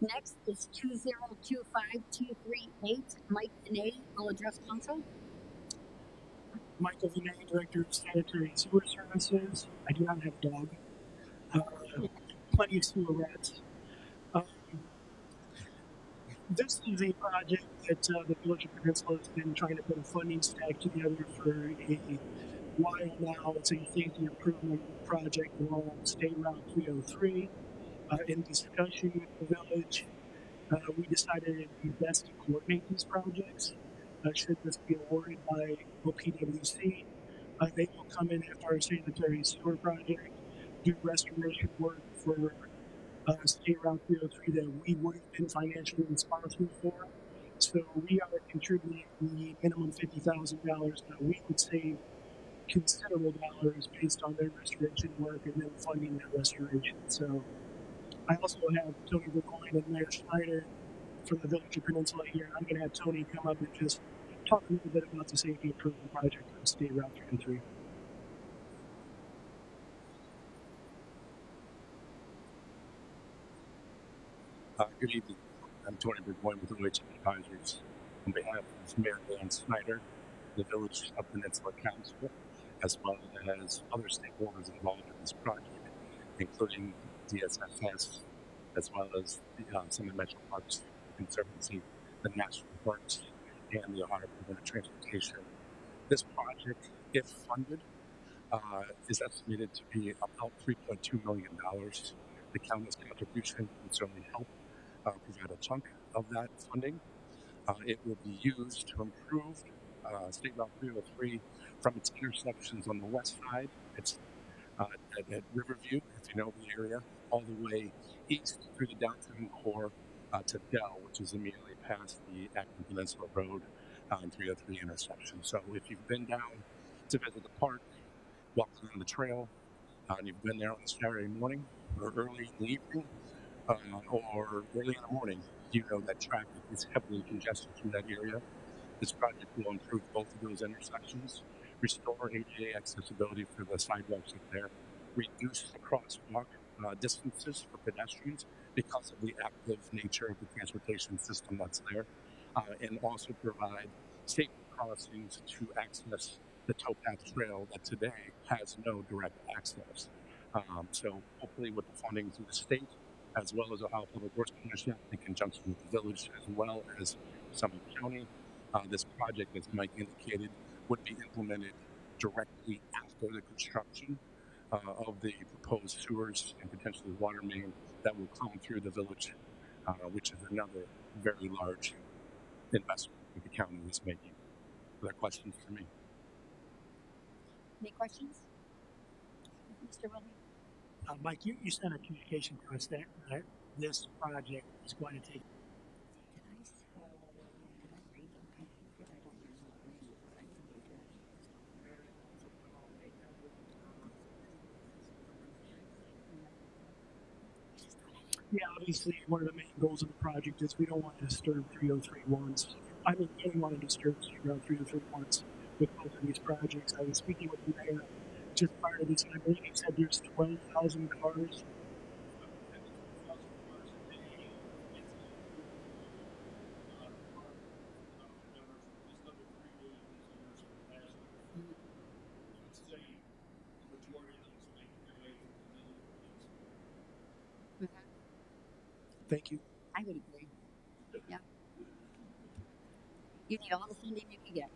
Next is 2025238. Mike Vinay will address council. Michael Vinay, Director of Sanitary and Sewer Services. I do not have a dog. Plenty of sewer rats. This is a project that the Village of Peninsula has been trying to put a funding stack together for a while now. It's a safety improvement project along State Route 303. In discussion with the village, we decided it'd be best to coordinate these projects. Should this be awarded by OPWC, they will come in after our sanitary sewer project, do restoration work for State Route 303 that we would have been financially responsible for. So we are contributing the minimum $50,000, but we would save considerable dollars based on their restoration work and then funding that restoration. So I also have Tony Burgoyne and Mayor Schneider from the Village of Peninsula here. I'm going to have Tony come up and just talk a little bit about the safety improvement project on State Route 303. Good evening. I'm Tony Burgoyne with OHM Advisors. On behalf of Mayor Dan Snyder, the Village of Peninsula Council, as well as other stakeholders involved in this project, including DSSS, as well as the Summit Metro Parks Conservancy, the National Parks, and the Ohio Department of Transportation. This project, if funded, is estimated to be about $3.2 million. The county's contribution would certainly help provide a chunk of that funding. It will be used to improve State Route 303 from its intersections on the west side. It's at Riverview, if you know the area, all the way east through the downtown core to Dell, which is immediately past the Acton Peninsula Road and 303 intersection. So if you've been down to visit the park, walking on the trail, and you've been there on a Saturday morning or early in the evening or early in the morning, you know that traffic is heavily congested through that area. This project will improve both of those intersections, restore ADA accessibility for the sidewalks up there, reduce the crosswalk distances for pedestrians because of the active nature of the transportation system that's there, and also provide safe crossings to access the towpath trail that today has no direct access. So hopefully with the funding through the state, as well as Ohio Public Works Commission, in conjunction with the village, as well as Summit County, this project, as Mike indicated, would be implemented directly after the construction of the proposed sewers and potentially water main that will come through the village, which is another very large investment that the county is making. Are there questions for me? Any questions? Mr. Willie? Mike, you sent a communication to us that this project is going to take. Yeah, obviously, one of the main goals of the project is we don't want to disturb 303 once. I mean, we don't want to disturb 303 once with both of these projects. I was speaking with the mayor just prior to this, and I believe he said there's 12,000 cars. Thank you. I would agree. Yeah. You need all the funding you can get.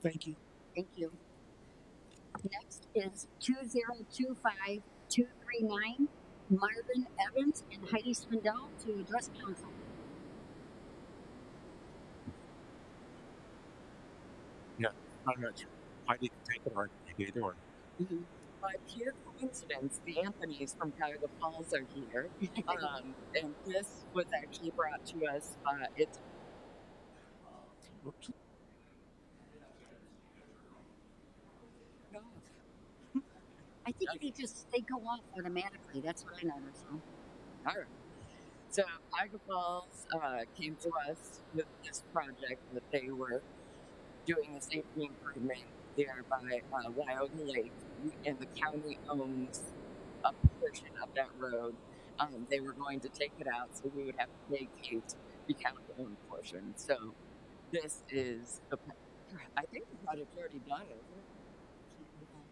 Thank you. Thank you. Next is 2025239 Marvin Evans and Heidi Swindell to address council. Yeah, I'm not sure. Heidi can take it or either one. But pure coincidence, the Anthonys from Cuyahoga Falls are here. And this was actually brought to us. It's Oops. no, I think they go off automatically. That's what I noticed. So. all right. So Cuyahoga Falls came to us with this project that they were doing a safety improvement there by Wyoga Lake, and the county owns a portion of that road. They were going to take it out, so we would have to vacate the county-owned portion. So this is I think the project's already done, isn't it?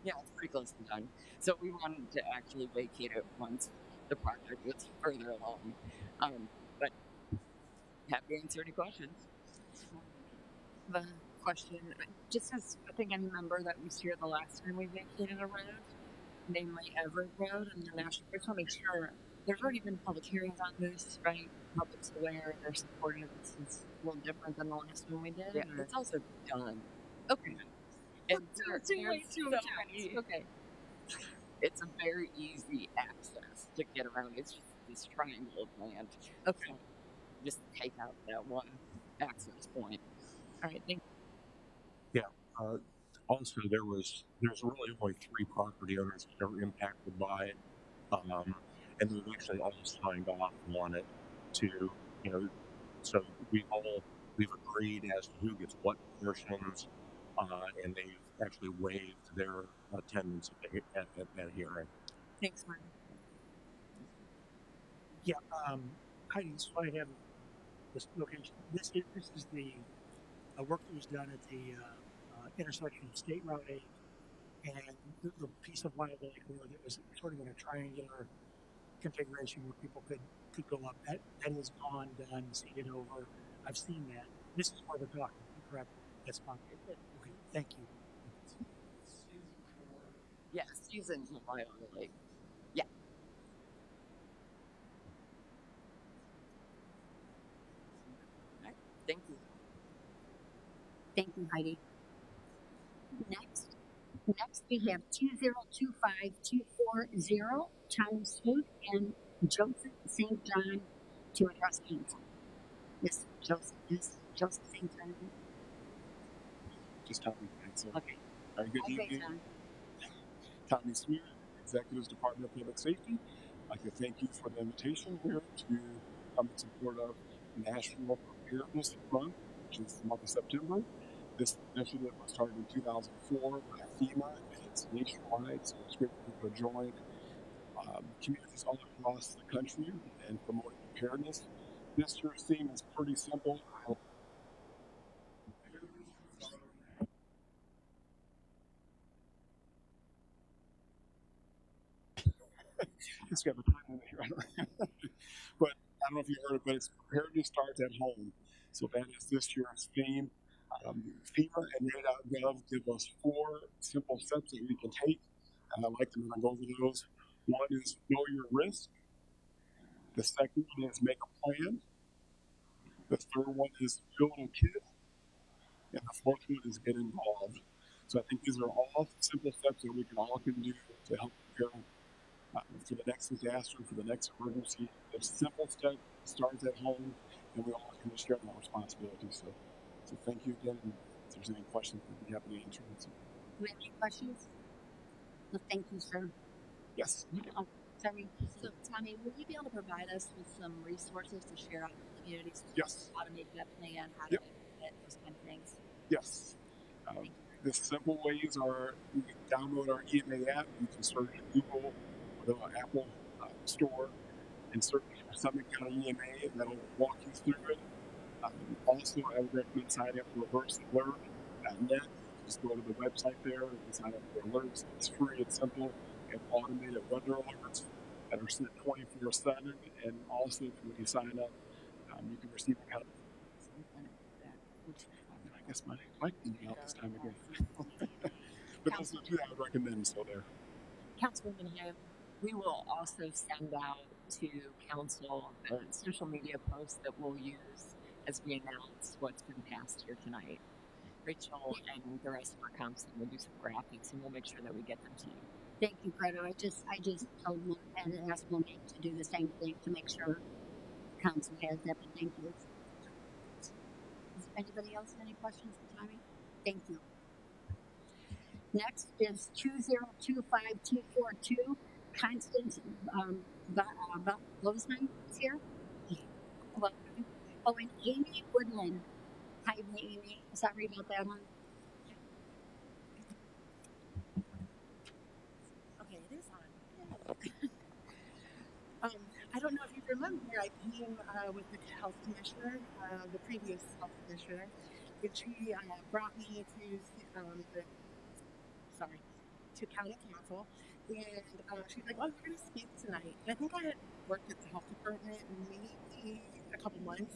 Yeah, it's pretty close to done. So we wanted to actually vacate it once the project gets further along. But happy to answer any questions. The question, just as I think I remember that was here the last time we vacated a road, namely Everett Road and the National. I just want to make sure there's already been public hearings on this, right? Public's aware, they're supportive. This is a little different than the last one we did. Yeah, or- it's also done. Okay. And Okay. it's a very easy access to get around. It's just this triangle of land. Okay. Just take out that one access point. All right. Thank Also, there's really only 3 property owners that are impacted by it, and they've actually all signed off on it to, so we've agreed as to who gets what portions, and they've actually waived their attendance at that hearing. Thanks, Martin. Yeah, Heidi, so I have this location. This is the work that was done at the intersection of State Route 8 and the piece of Wild Lake Road that was sort of in a triangular configuration where people could go up. That is gone, done, seeded over. I've seen that. This is where they're talking, correct? That's fine. Okay, thank you. Yeah, seasons in Wyoga Lake. Yeah. All right. Thank you. Thank you, Heidi. Next we have 2025240 Thomas Food and Joseph St. John to address council. This Joseph St. John. Just Tommy. So, Okay. good Okay, evening. John. Tommy Smith, Executives Department of Public Safety. I'd like to thank you for the invitation here to come in support of National Preparedness Month, which is the month of September. This initiative was started in 2004 by FEMA, and it's nationwide, so it's great for people to join communities all across the country and promoting preparedness. This year's theme is pretty simple. Just got the time in here. But I don't know if you heard it, but it's preparedness starts at home. So that is this year's theme. FEMA and NA.gov give us 4 simple steps that we can take, and I like them when I go over those. One is know your risk. The second one is make a plan. The third one is build a kit. And the fourth one is get involved. So I think these are all simple steps that we all can do to help prepare for the next disaster, for the next emergency. The simple step starts at home, and we all can share that responsibility. So thank you again. And if there's any questions, we'd be happy to answer them. Do we have any questions? Well, thank you, sir. Yes. Oh, sorry. So, Tommy, will you be able to provide us with some resources to share out with communities? Yes. How to make that plan, how to Yep. implement it, those kind of things. Yes. The simple ways are you can download our EMA app. You can search Google or the Apple store and search for Summit County EMA, and that'll walk you through it. Also, I would recommend signing up for reversealert.net. Just go to the website there and sign up for alerts. It's free, it's simple, and automated weather alerts. that are sent 24/7, and also when you sign up, you can receive a copy. I guess my mic didn't out this time again. But those are the two I would recommend. So there. Councilwoman Ham, we will also send out to council the social media posts that we'll use as we announce what's been passed here tonight. Rachel and the rest of our council will do some graphics, and we'll make sure that we get them to you. Thank you, Greta. I just told and asked Monique to do the same thing to make sure council has that. But thank you. Does anybody else have any questions for Tommy? Thank you. Next is 2025242. Constance Bozeman is here. Welcome. Oh, and Amy Woodland. Hi, Amy. Sorry about that, hon. Okay, it is on. I don't know if you remember, I came with the health commissioner, the previous health commissioner, and she brought me to county council, and she's like, "Oh, you're going to speak tonight." And I think I had worked at the health department maybe a couple months,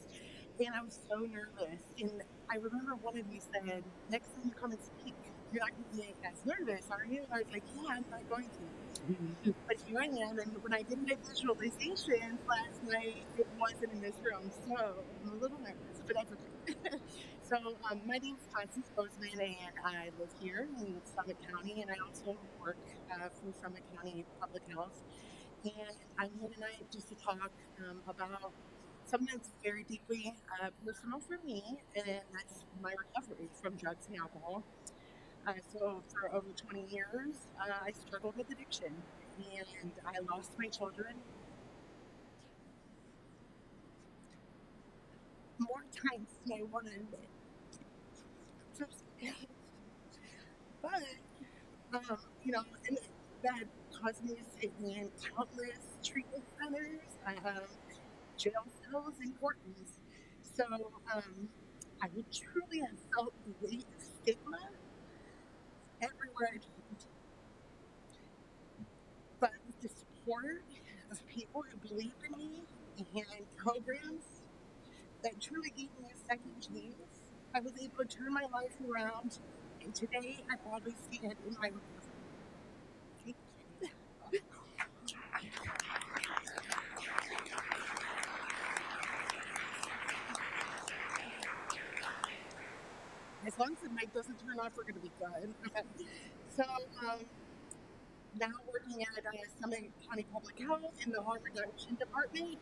and I was so nervous. And I remember one of you said, "Next time you come and speak, you're not going to be as nervous, are you?" And I was like, "Yeah, I'm not going to." But here I am, and when I did my visualization last night, it wasn't in this room, so I'm a little nervous, but that's okay. So my name is Constance Bozeman, and I live here in Summit County, and I also work for Summit County Public Health. And I'm here tonight just to talk about something that's very deeply personal for me, and that's my recovery from drugs and alcohol. So for over 20 years, I struggled with addiction, and I lost my children more times than I want to admit. So, but, and that caused me to sit in countless treatment centers, jail cells, and courtrooms. So I would truly have felt the weight of stigma everywhere I turned. But with the support of people who believed in me and programs that truly gave me a second chance, I was able to turn my life around, and today I proudly stand in my recovery. Thank you. As long as the mic doesn't turn off, we're going to be good. Okay. So, now working at Summit County Public Health in the harm reduction department.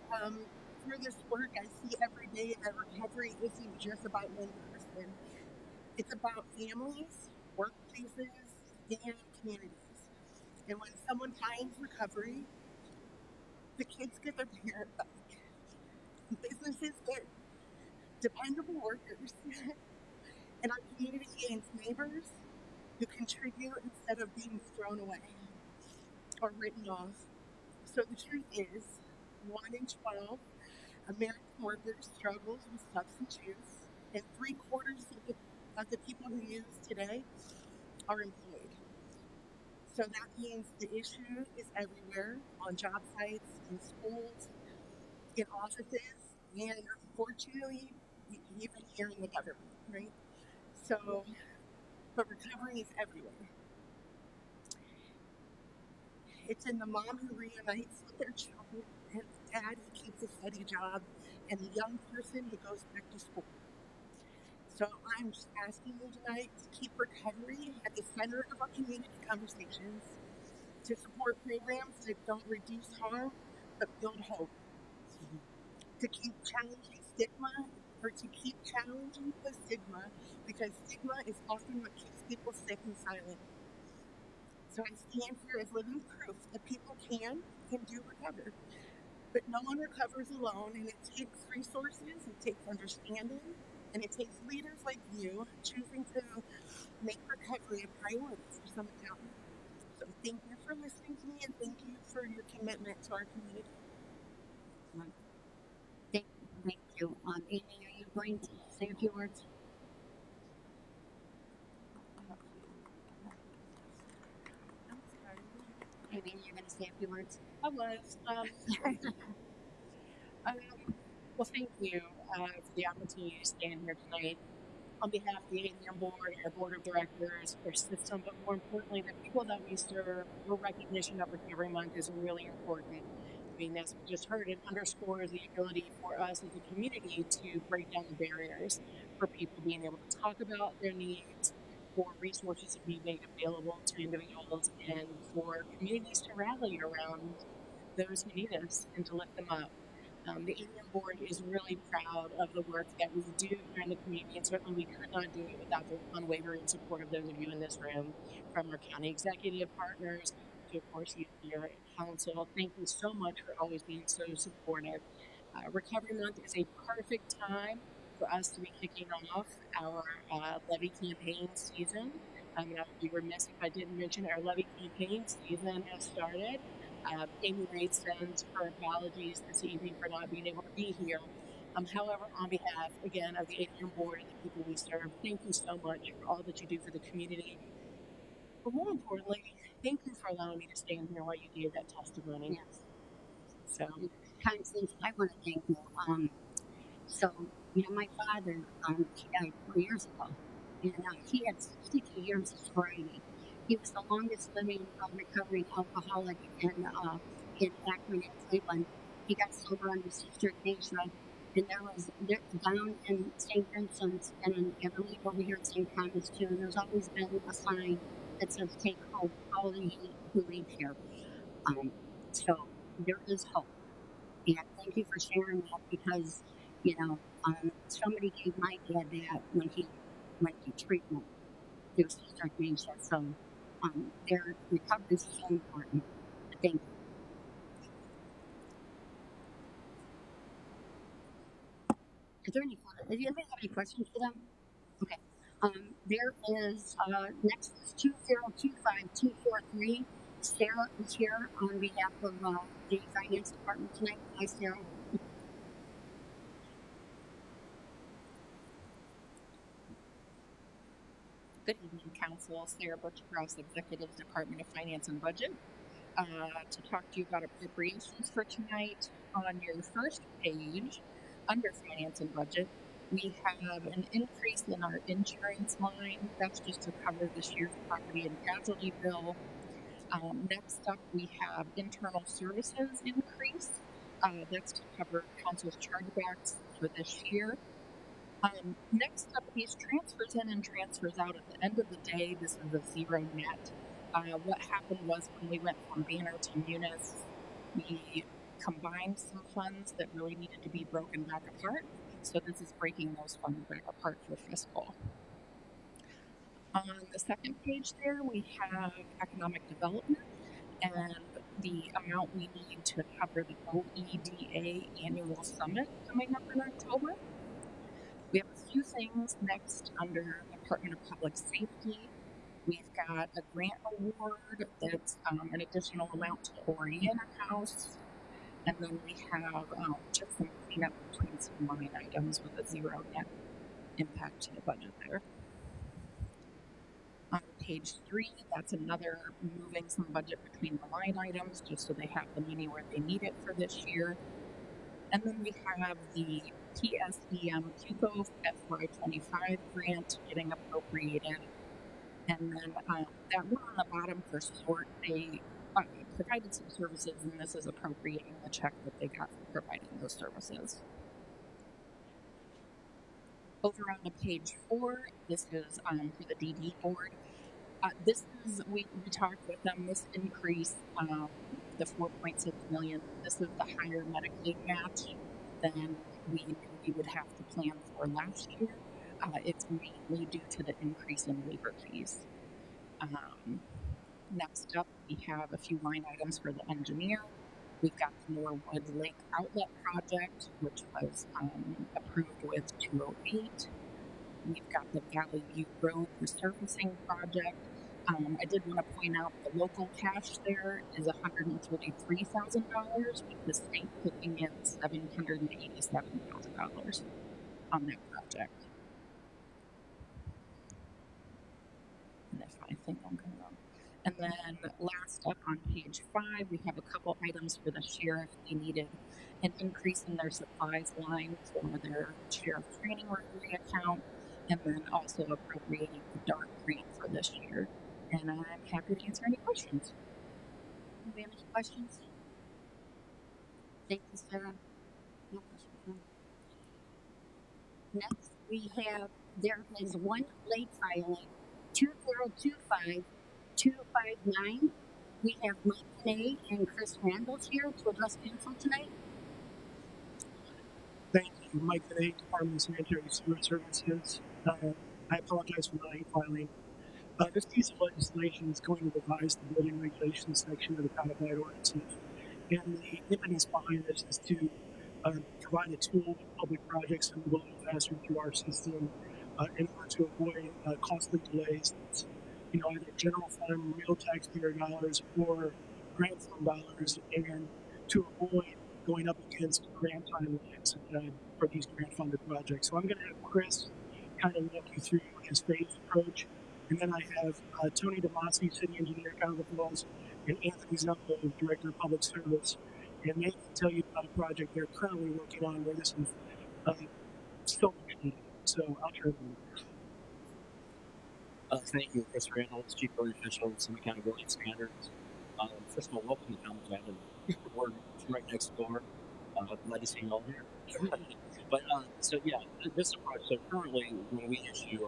Through this work, I see every day that recovery isn't just about one person. It's about families, workplaces, and communities. And when someone finds recovery, the kids get their parent back. Businesses get dependable workers. And our community gains neighbors who contribute instead of being thrown away or written off. So the truth is, 1 in 12 American workers struggles with substance use, and 3/4 of the people who use today are employed. So that means the issue is everywhere, on job sites, in schools, in offices, and unfortunately, even here in the government, right? So, but recovery is everywhere. It's in the mom who reunites with their children, and the dad who keeps a steady job, and the young person who goes back to school. So I'm just asking you tonight to keep recovery at the center of our community conversations, to support programs that don't reduce harm, but build hope, to keep challenging the stigma, because stigma is often what keeps people sick and silent. So I stand here as living proof that people can and do recover. But no one recovers alone, and it takes resources, it takes understanding, and it takes leaders like you choosing to make recovery a priority for Summit County. So thank you for listening to me, and thank you for your commitment to our community. Thank you. Amy, are you going to say a few words? Amy, you're going to say a few words? I was. Well, thank you for the opportunity to stand here tonight on behalf of the ADM board, our board of directors, our system, but more importantly, the people that we serve. Your recognition of Recovery Month is really important. I mean, as we just heard, it underscores the ability for us as a community to break down the barriers for people being able to talk about their needs, for resources to be made available to individuals, and for communities to rally around those who need us and to lift them up. The Indian Board is really proud of the work that we do here in the community, and certainly we could not do it without the unwavering support of those of you in this room, from our county executive partners to, of course, you here at council. Thank you so much for always being so supportive. Recovery Month is a perfect time for us to be kicking off our levy campaign season. I would be remiss if I didn't mention our levy campaign season has started. Amy Reid sends her apologies this evening for not being able to be here. However, on behalf, again, of the ADM board and the people we serve, thank you so much for all that you do for the community. But more importantly, thank you for allowing me to stand here while you gave that testimony. Yes. So, Constance, I want to thank you. So, my father, he died 4 years ago, and he had 62 years of sobriety. He was the longest living recovering alcoholic in Akron and Cleveland. He got sober on his sister Deja, and there down in St. Vincent's and I believe over here at St. Thomas too. And there's always been a sign that says "Take hope, all ye who live here." So there is hope, and thank you for sharing that because somebody gave my dad that when he went to treatment. There was sister Deja, so. Their recovery is so important. Thank you. Is there any? Do you have any questions for them? Okay. There is next is 2025243. Sarah is here on behalf of the finance department tonight. Hi, Sarah. good evening, Council. Sarah Butcher-Grouse, Executive Department of Finance and Budget, to talk to you about appropriations for tonight. On your first page, under Finance and Budget, we have an increase in our insurance line. That's just to cover this year's property and casualty bill. Next up, we have internal services increase. That's to cover council's chargebacks for this year. Next up, these transfers in and transfers out. At the end of the day, this is a zero net. What happened was when we went from Banner to Munis, we combined some funds that really needed to be broken back apart. So this is breaking those funds back apart for fiscal. On the second page there, we have economic development and the amount we need to cover the OEDA annual summit coming up in October. We have a few things next under Department of Public Safety. We've got a grant award that's an additional amount to Oriana House. And then we have just some cleanup between some line items with a zero net impact to the budget there. On page 3, that's another moving some budget between the line items just so they have the money where they need it for this year. And then we have the PSEM PUCO FY25 grant getting appropriated. And then that one on the bottom for SORT, they provided some services, and this is appropriating the check that they got for providing those services. Over on to page 4, this is for the DD board. This is, we talked with them, this increase, the $4.6 million, this is the higher Medicaid match than we knew we would have to plan for last year. It's mainly due to the increase in labor fees. Next up, we have a few line items for the engineer. We've got the Norwood Lake Outlet Project, which was approved with 208. We've got the Valley View Road resurfacing project. I did want to point out the local cash there is $133,000, with the state putting in $787,000 on that project. And if I think I'm going wrong. And then last up on page 5, we have a couple items for the sheriff. They needed an increase in their supplies line for their sheriff training recovery account, and then also appropriating the dark green for this year. And I'm happy to answer any questions. Do we have any questions? Thank you, Sarah. No questions. No. Next, there is one late filing, 2025-259. We have Mike Kane and Chris Randall here to address council tonight. Thank you, Mike Kane, Department of Sanitary Sewer Services. I apologize for the late filing. This piece of legislation is going to revise the building regulations section of the codified ordinances. And the impetus behind this is to provide a tool for public projects and move faster through our system in order to avoid costly delays. That's, either general fund, real taxpayer dollars, or grant fund dollars, and to avoid going up against grant timelines for these grant funded projects. So I'm going to have Chris kind of walk you through his phased approach. And then I have Tony DeMasi, City Engineer, Cuyahoga Falls, and Anthony Zumbo, Director of Public Service. And they can tell you about a project they're currently working on where this is still needed. So I'll turn it over. Thank you, Chris Randall, Chief Building Official of Summit County Building Standards. First of all, welcome to Commons Island. We're right next door. Glad to see you all here. But this approach. So currently, when we issue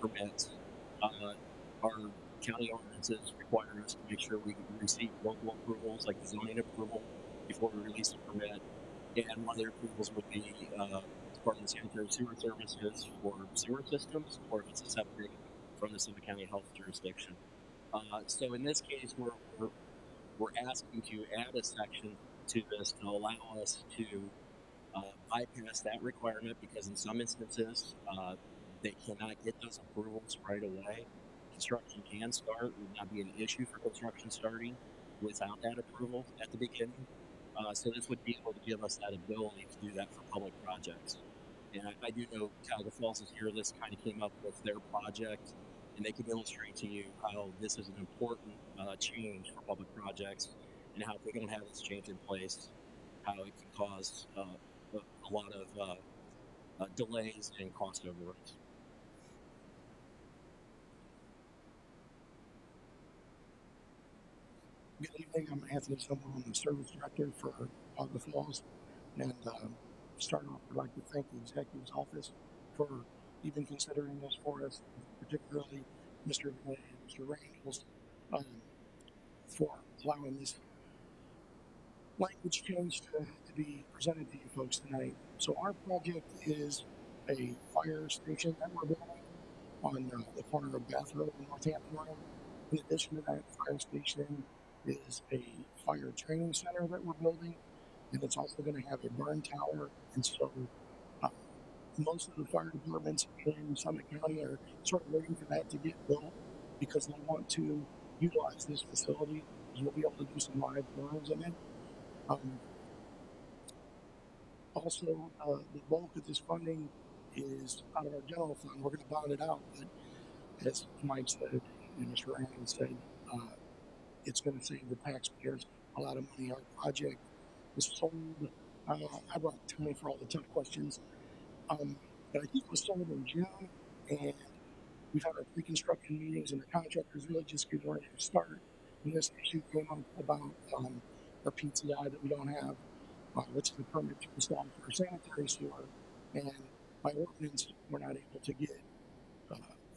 permits, our county ordinances require us to make sure we receive local approvals, like the zoning approval, before we release the permit. And one of the approvals would be Department of Sanitary Sewer Services for sewer systems, or if it's a septic from the Summit County Health jurisdiction. So in this case, we're asking to add a section to this to allow us to bypass that requirement, because in some instances they cannot get those approvals right away. Construction can start, would not be an issue for construction starting without that approval at the beginning. So this would be able to give us that ability to do that for public projects. And I do know Cuyahoga Falls is here. This kind of came up with their project, and they can illustrate to you how this is an important change for public projects, and how if we don't have this change in place, how it can cause a lot of delays and cost overruns. Good evening. I'm Anthony Zumbo. I'm the Service Director for Cuyahoga Falls. And start off, I'd like to thank the Executive's Office for even considering this for us, particularly Mr. Vinay and Mr. Randalls, for allowing this language change to be presented to you folks tonight. So our project is a fire station that we're building on the corner of Bath Road and Northampton Road. In addition to that fire station is a fire training center that we're building, and it's also going to have a burn tower. And so most of the fire departments in Summit County are sort of waiting for that to get built, because they want to utilize this facility, because we'll be able to do some live burns in it. Also, the bulk of this funding is out of our general fund. We're going to bond it out, but as Mike said and Mr. Randall said, it's going to save the taxpayers a lot of money. Our project was sold. I brought Tony for all the tough questions, but I think it was sold in June, and we've had our pre-construction meetings, and the contractors really just getting ready to start. And this issue came up about our PTI that we don't have, which is the permit to install for our sanitary sewer. And by ordinance, we're not able to get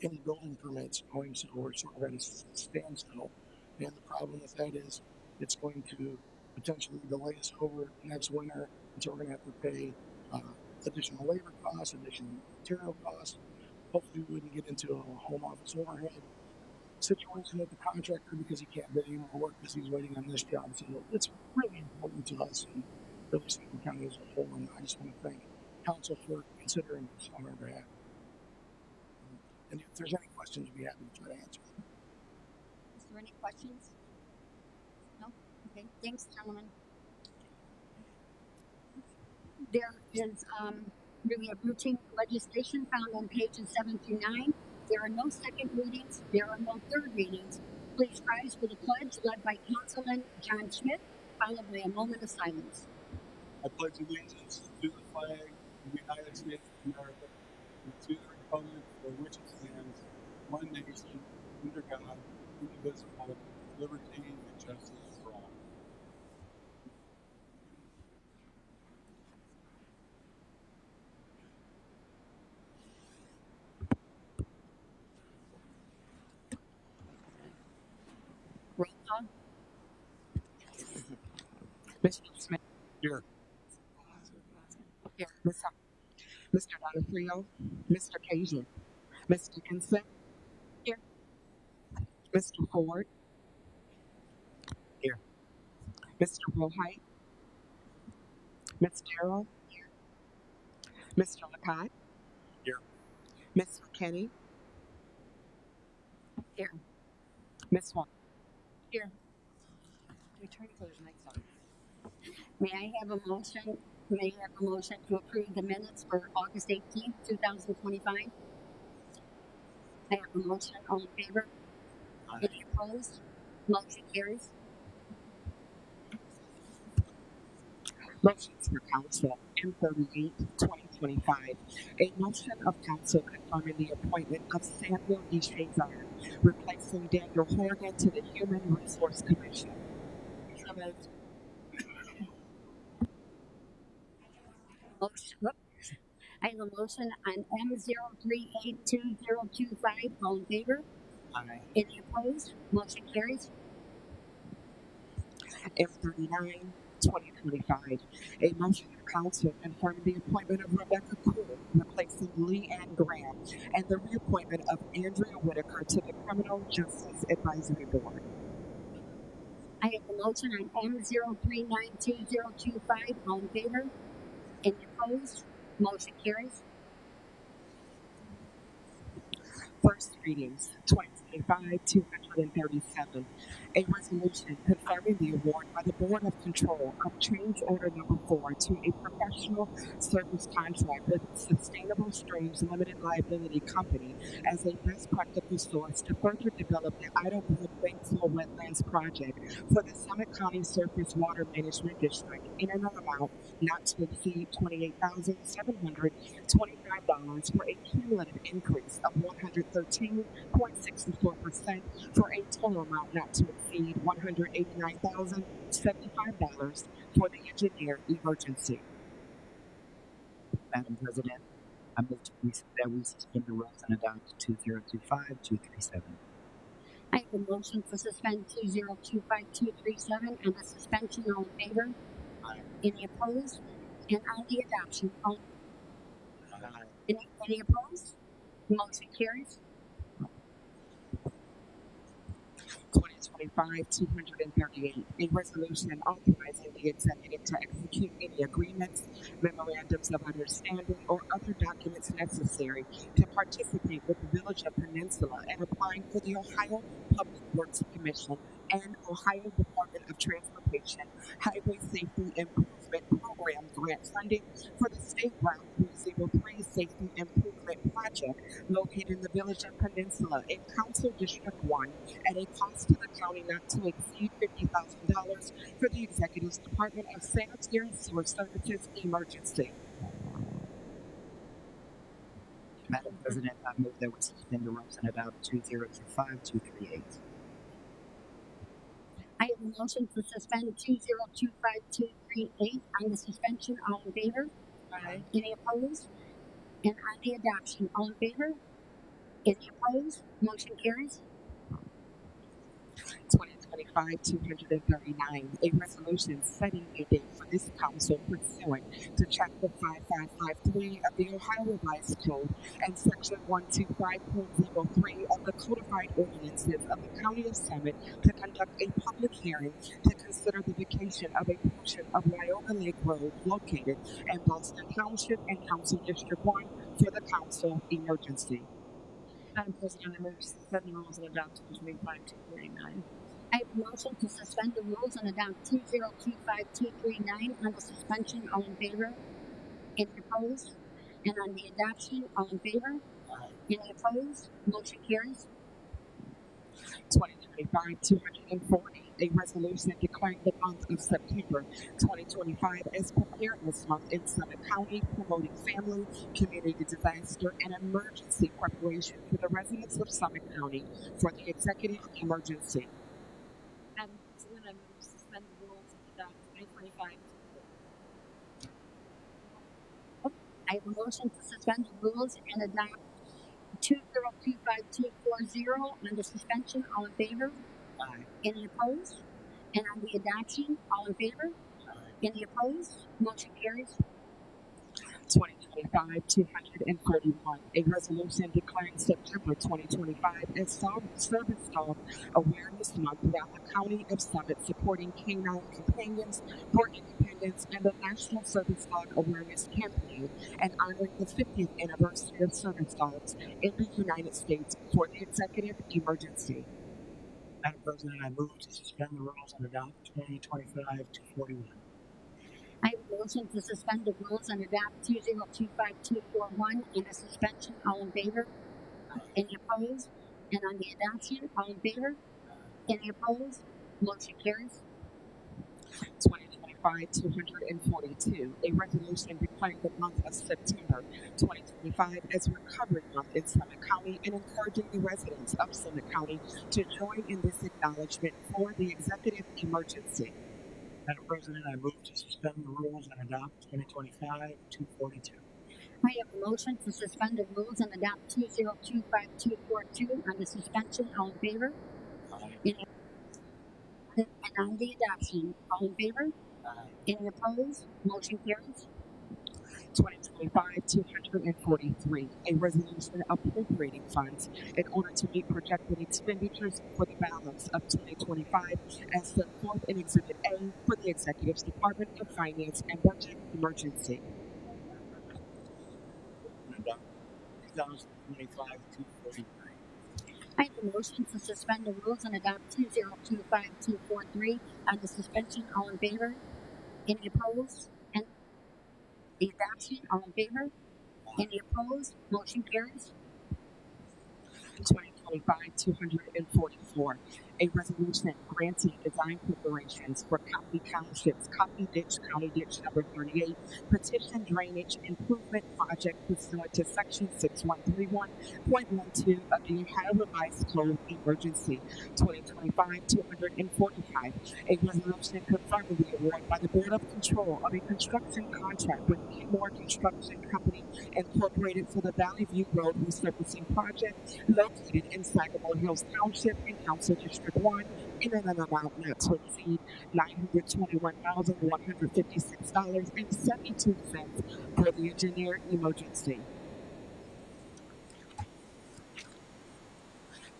any building permits going, so we're sort of at a standstill. And the problem with that is it's going to potentially delay us over next winter, and so we're going to have to pay additional labor costs, additional material costs. Hopefully we wouldn't get into a home office overhead situation with the contractor, because he can't bid any more work because he's waiting on this job. So it's really important to us and really Summit County as a whole, and I just want to thank council for considering this on our behalf. And if there's any questions, we'd be happy to try to answer them. Is there any questions? No? Okay, thanks, gentlemen. There is really a routine legislation found on pages 7 through 9. There are no second readings. There are no third readings. Please rise for the pledge led by Councilman John Schmidt, followed by a moment of silence. I pledge allegiance to the flag of the United States of America and to the republic for which it stands, one nation, under God, indivisible, with liberty and justice for all. Roll call. Mr. Smith. Here. Here. Mr. Donofrio. Mr. Cajun. Ms. Dickinson. Here. Mr. Ford. Here. Mr. Wilhite. Ms. Darrell. Here. Mr. Lacotte. Here. Ms. McKinney. Here. Ms. Wong. Here. Do we turn each other's mics on? May I have a motion? May I have a motion to approve the minutes for August 18th, 2025? I have a motion. All in favor? Any opposed? Motion carries. Motions for Council M38 2025. A motion of Council confirming the appointment of Samuel E. Shazar, replacing Daniel Horgan to the Human Resource Commission. So moved. Motion. I have a motion on M03820025. All in favor? Aye. Any opposed? Motion carries. M39 2025. A motion of Council confirming the appointment of Rebecca Cool, replacing Lee Ann Graham, and the reappointment of Andrea Whitaker to the Criminal Justice Advisory Board. I have a motion on M03920025. All in favor? Any opposed? Motion carries. First readings 2025-237. A resolution confirming the award by the Board of Control of Change Order Number 4 to a professional service contract with Sustainable Streams Limited Liability Company as a best practical source to further develop the Idlewood Banksville Wetlands Project for the Summit County Surface Water Management District in an amount not to exceed $28,725 for a cumulative increase of 113.64% for a total amount not to exceed $189,075 for the engineer emergency. Madam President, I move that we suspend the rules and adopt 2025-237. I have a motion to suspend 2025-237 and the suspension. All in favor? Aye. Any opposed? And on the adoption. All, Aye. any opposed? Motion carries. 2025-238, a resolution authorizing the executive to execute any agreements, memorandums of understanding, or other documents necessary to participate with the Village of Peninsula in applying for the Ohio Public Works Commission and Ohio Department of Transportation Highway Safety Improvement Program grant funding for the State Route 303 Safety Improvement Project located in the Village of Peninsula in Council District 1 at a cost to the county not to exceed $50,000 for the Executive's Department of Sanitary Sewer Services emergency. Madam President, I move that we suspend the rules and adopt 2025-238. I have a motion to suspend 2025-238 on the suspension. All in favor? Aye. Any opposed? And on the adoption. All in favor? Any opposed? Motion carries. 2025-239, a resolution setting a date for this council pursuant to Chapter 5553 of the Ohio Revised Code and Section 125.03 of the Codified Ordinances of the County of Summit to conduct a public hearing to consider the vacation of a portion of Wyoga Lake Road located in Boston Township and Council District 1 for the council emergency. Madam President, I move to suspend the rules and adopt 2025-239. I have a motion to suspend the rules and adopt 2025-239 on the suspension. All in favor? Any opposed? And on the adoption. All in favor? Any opposed? Motion carries. 2025-240, a resolution declaring the month of September 2025 as Preparedness Month in Summit County, promoting family, community disaster, and emergency preparation for the residents of Summit County for the executive emergency. Madam President, I move to suspend the rules and adopt 2025. I have a motion to suspend the rules and adopt 2025240 on the suspension. All in favor? Aye. Any opposed? And on the adoption, all in favor? Any opposed? Motion carries. 2025-231, a resolution declaring September 2025 as Service Dog Awareness Month throughout the County of Summit, supporting Canine Companions for Independence and the National Service Dog Awareness Campaign, and honoring the 50th anniversary of service dogs in the United States for the executive emergency. Madam President, I move to suspend the rules and adopt 2025-241. I have a motion to suspend the rules and adopt 2025241 and a suspension. All in favor? Any opposed? And on the adoption, all in favor? Any opposed? Motion carries. 2025-242, a resolution declaring the month of September 2025 as Recovery Month in Summit County and encouraging the residents of Summit County to join in this acknowledgement for the executive emergency. Madam President, I move to suspend the rules and adopt 2025-242. I have a motion to suspend the rules and adopt 2025242 on the suspension. All in favor? Any and on the adoption, all in favor? Any opposed? Motion carries. 2025-243, a resolution appropriating funds in order to meet projected expenditures for the balance of 2025 as set forth in Exhibit A for the Executive's Department of Finance and Budget Emergency. 2025-243. I have a motion to suspend the rules and adopt 2025243 on the suspension. All in favor? Any opposed? And the adoption, all in favor? Any opposed? Motion carries. 2025-244, a resolution granting design preparations for Copley Township's Copley Ditch County Ditch number 38 petition drainage improvement project pursuant to Section 6131.12 of the Ohio Revised Code Emergency. 2025-245, a resolution confirming the award by the Board of Control of a construction contract with Kenmore Construction Company Incorporated for the Valley View Road resurfacing project located in Sagamore Hills Township in Council District 1 in an amount not to exceed $921,156.72 for the engineer emergency.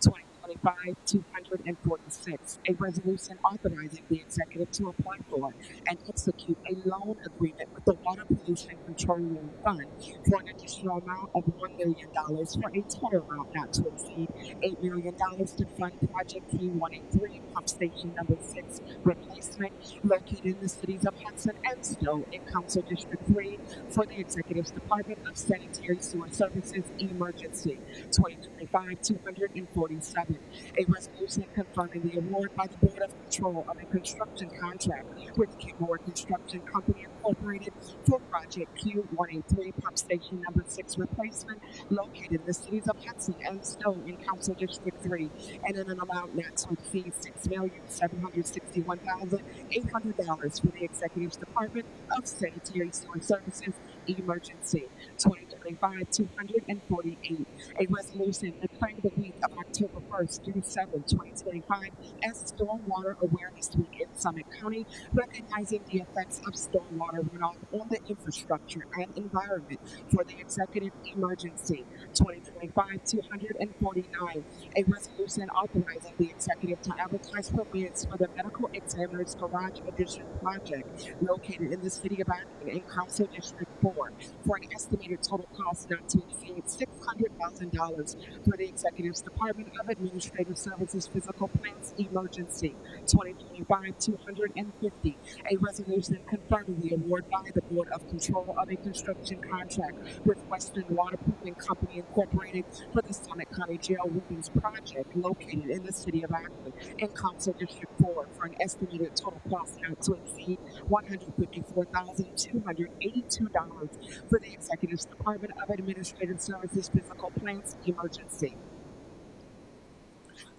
2025-246, a resolution authorizing the executive to apply for and execute a loan agreement with the Water Pollution Control Loan Fund for an additional amount of $1 million for a total amount not to exceed $8 million to fund Project T183 Pump Station number 6 replacement located in the cities of Hudson and Stowe in Council District 3 for the Executive's Department of Sanitary Sewer Services Emergency. 2025-247, a resolution confirming the award by the Board of Control of a construction contract with Kenmore Construction Company Incorporated for Project Q183 Pump Station number 6 replacement located in the cities of Hudson and Stowe in Council District 3 and in an amount not to exceed $6,761,800 for the Executive's Department of Sanitary Sewer Services Emergency. 2025-248, a resolution declaring the week of October 1st through 7th, 2025 as Stormwater Awareness Week in Summit County, recognizing the effects of stormwater runoff on the infrastructure and environment for the executive emergency. 2025-249, a resolution authorizing the executive to advertise for bids for the Medical Examiner's Garage Addition project located in the city of Akron in Council District 4 for an estimated total cost not to exceed $600,000 for the Executive's Department of Administrative Services Physical Plants Emergency 2025-250, a resolution confirming the award by the Board of Control of a construction contract with Western Waterproofing Company Incorporated for the Summit County Jail Women's Project located in the city of Akron in Council District 4 for an estimated total cost not to exceed $154,282 for the Executive's Department of Administrative Services Physical Plants Emergency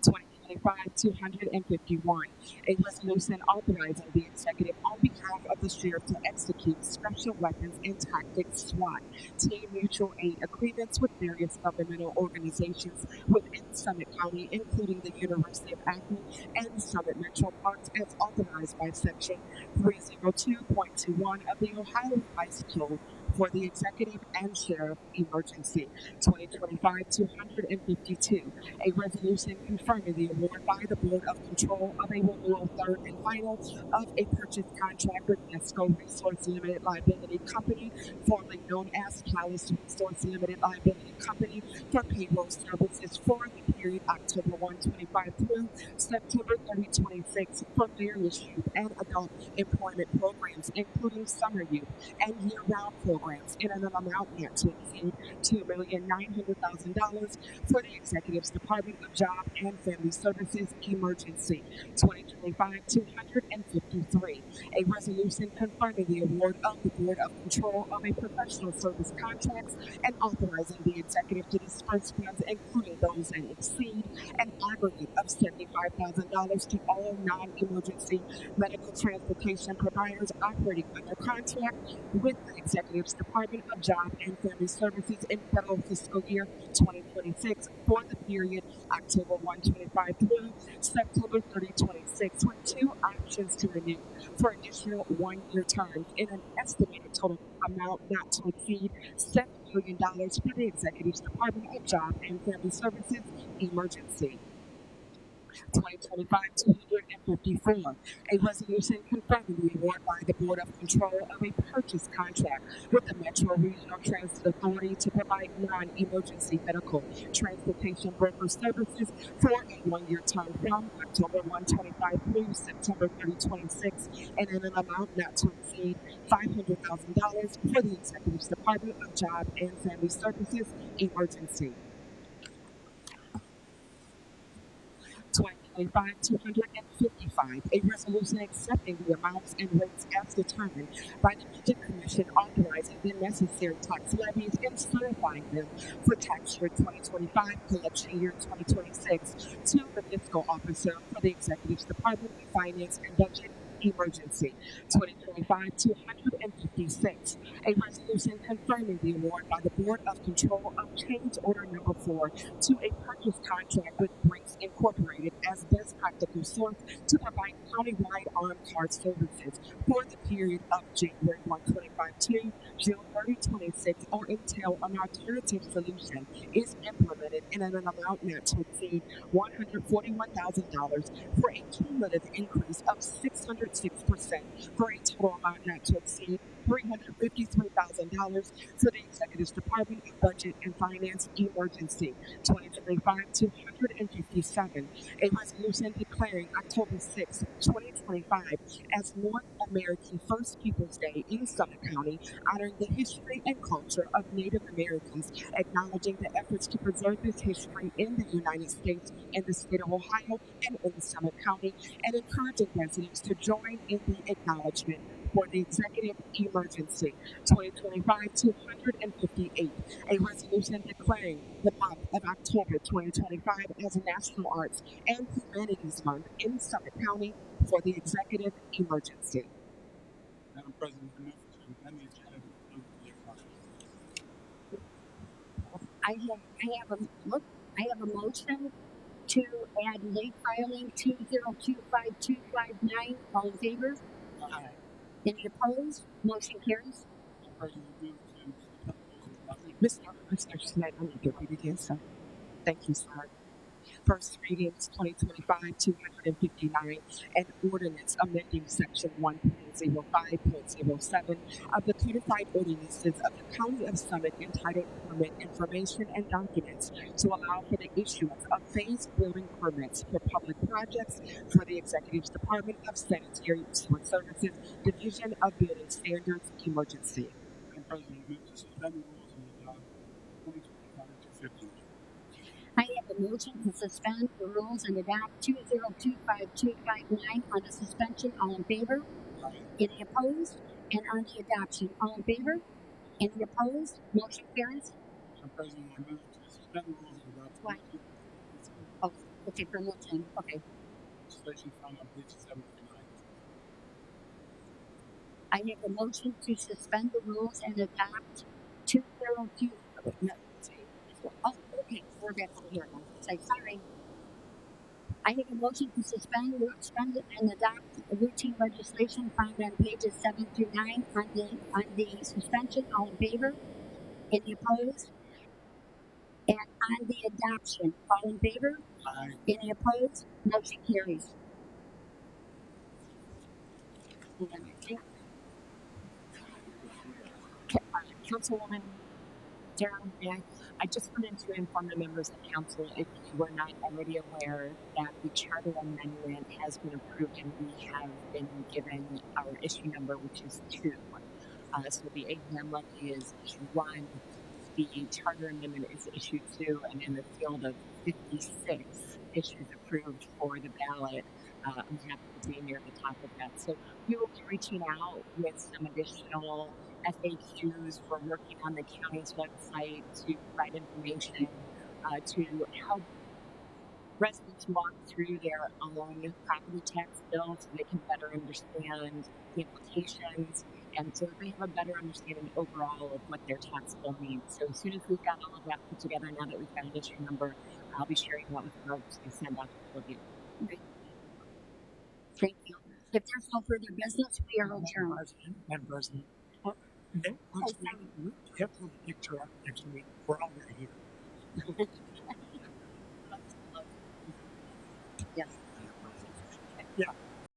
2025-251, a resolution authorizing the executive on behalf of the sheriff to execute special weapons and tactics SWAT team mutual aid agreements with various governmental organizations within Summit County, including the University of Akron and the Summit Metro Parks, as authorized by Section 302.21 of the Ohio Revised Code for the Executive and Sheriff Emergency 2025-252, a resolution confirming the award by the Board of Control of a renewal third and final of a purchase contract with Nesco Resource Limited Liability Company, formerly known as Palace Resource Limited Liability Company, for payroll services for the period October 1, 25 through September 30, 26 for various youth and adult employment programs, including summer youth and year-round programs, in an amount not to exceed $2,900,000 for the Executive's Department of Job and Family Services Emergency 2025-253, a resolution confirming the award of the Board of Control of a professional service contracts and authorizing the executive to disperse funds, including those that exceed an aggregate of $75,000 to all non-emergency medical transportation providers operating under contract with the Executive's Department of Job and Family Services in federal fiscal year 2026 for the period October 1, 25 through September 30, 26, with 2 options to renew for additional 1-year terms in an estimated total amount not to exceed $7 million for the Executive's Department of Job and Family Services Emergency 2025-254, a resolution confirming the award by the Board of Control of a purchase contract with the Metro Regional Transit Authority to provide non-emergency medical transportation broker services for a 1-year term from October 1, 25 through September 30, 26, and in an amount not to exceed $500,000 for the Executive's Department of Job and Family Services Emergency 2025-255, a resolution accepting the amounts and rates as determined by the Budget Commission, authorizing the necessary tax levies and certifying them for tax year 2025, collection year 2026, to the fiscal officer for the Executive's Department of Finance and Budget Emergency 2025-256, a resolution confirming the award by the Board of Control of Change Order Number 4 to a purchase contract with Brinks Incorporated as best practical source to provide countywide armed card services for the period of January 1, 25 to June 30, 26, or until an alternative solution is implemented in an amount not to exceed $141,000 for a cumulative increase of 606% for a total amount not to exceed $353,000 for the Executive's Department of Budget and Finance Emergency 2025-257, a resolution declaring October 6, 2025 as North American First Peoples Day in Summit County, honoring the history and culture of Native Americans, acknowledging the efforts to preserve this history in the United States and the state of Ohio and in Summit County, and encouraging residents to join in the acknowledgement for the Executive Emergency 2025-258, a resolution declaring the month of October 2025 as National Arts and Humanities Month in Summit County for the Executive Emergency. Madam President, I move to amend the agenda to include the I have a motion to add late filing 2025259. All in favor? Aye. Any opposed? Motion carries. Madam President, I move to Mr. Schmidt, I need to read it again, sir. Thank you, sir. First reading is 2025-259, an ordinance amending Section 1.1 105.07 of the codified ordinances of the County of Summit entitled Permit Information and Documents to allow for the issuance of phased building permits for public projects for the Executive's Department of Sanitary Sewer Services, Division of Building Standards, Emergency. Madam President, I move to suspend the rules and adopt 2025-250. I have a motion to suspend the rules and adopt 2025259 on the suspension. All in favor? Any opposed? And on the adoption, all in favor? Any opposed? Motion carries. Madam President, I move to suspend the rules and adopt Why? Oh, okay, for motion. Okay. legislation found on page 79. I have a motion to suspend the rules and adopt 202. No, oh, okay, we're back over here now. Sorry. I have a motion to suspend and adopt routine legislation found on pages 7 through 9 on the suspension. All in favor? Any opposed? And on the adoption, all in favor? Aye. Any opposed? Motion carries. Councilwoman Darren, I just wanted to inform the members of council, if you were not already aware, that the charter amendment has been approved and we have been given our issue number, which is 2. So the APM levy is issue 1, the charter amendment is issue 2, and in the field of 56 issues approved for the ballot, I'm happy to be near the top of that. So we will be reaching out with some additional FAQs. We're working on the county's website to provide information to help residents walk through their own property tax bill so they can better understand the implications and so that they have a better understanding overall of what their tax bill means. So as soon as we've got all of that put together, now that we've got an issue number, I'll be sharing that with folks to send out to all of you. Okay. Thank you. If there's no further business, we are adjourned. Madam President, we have to have a picture up next week. We're all right here.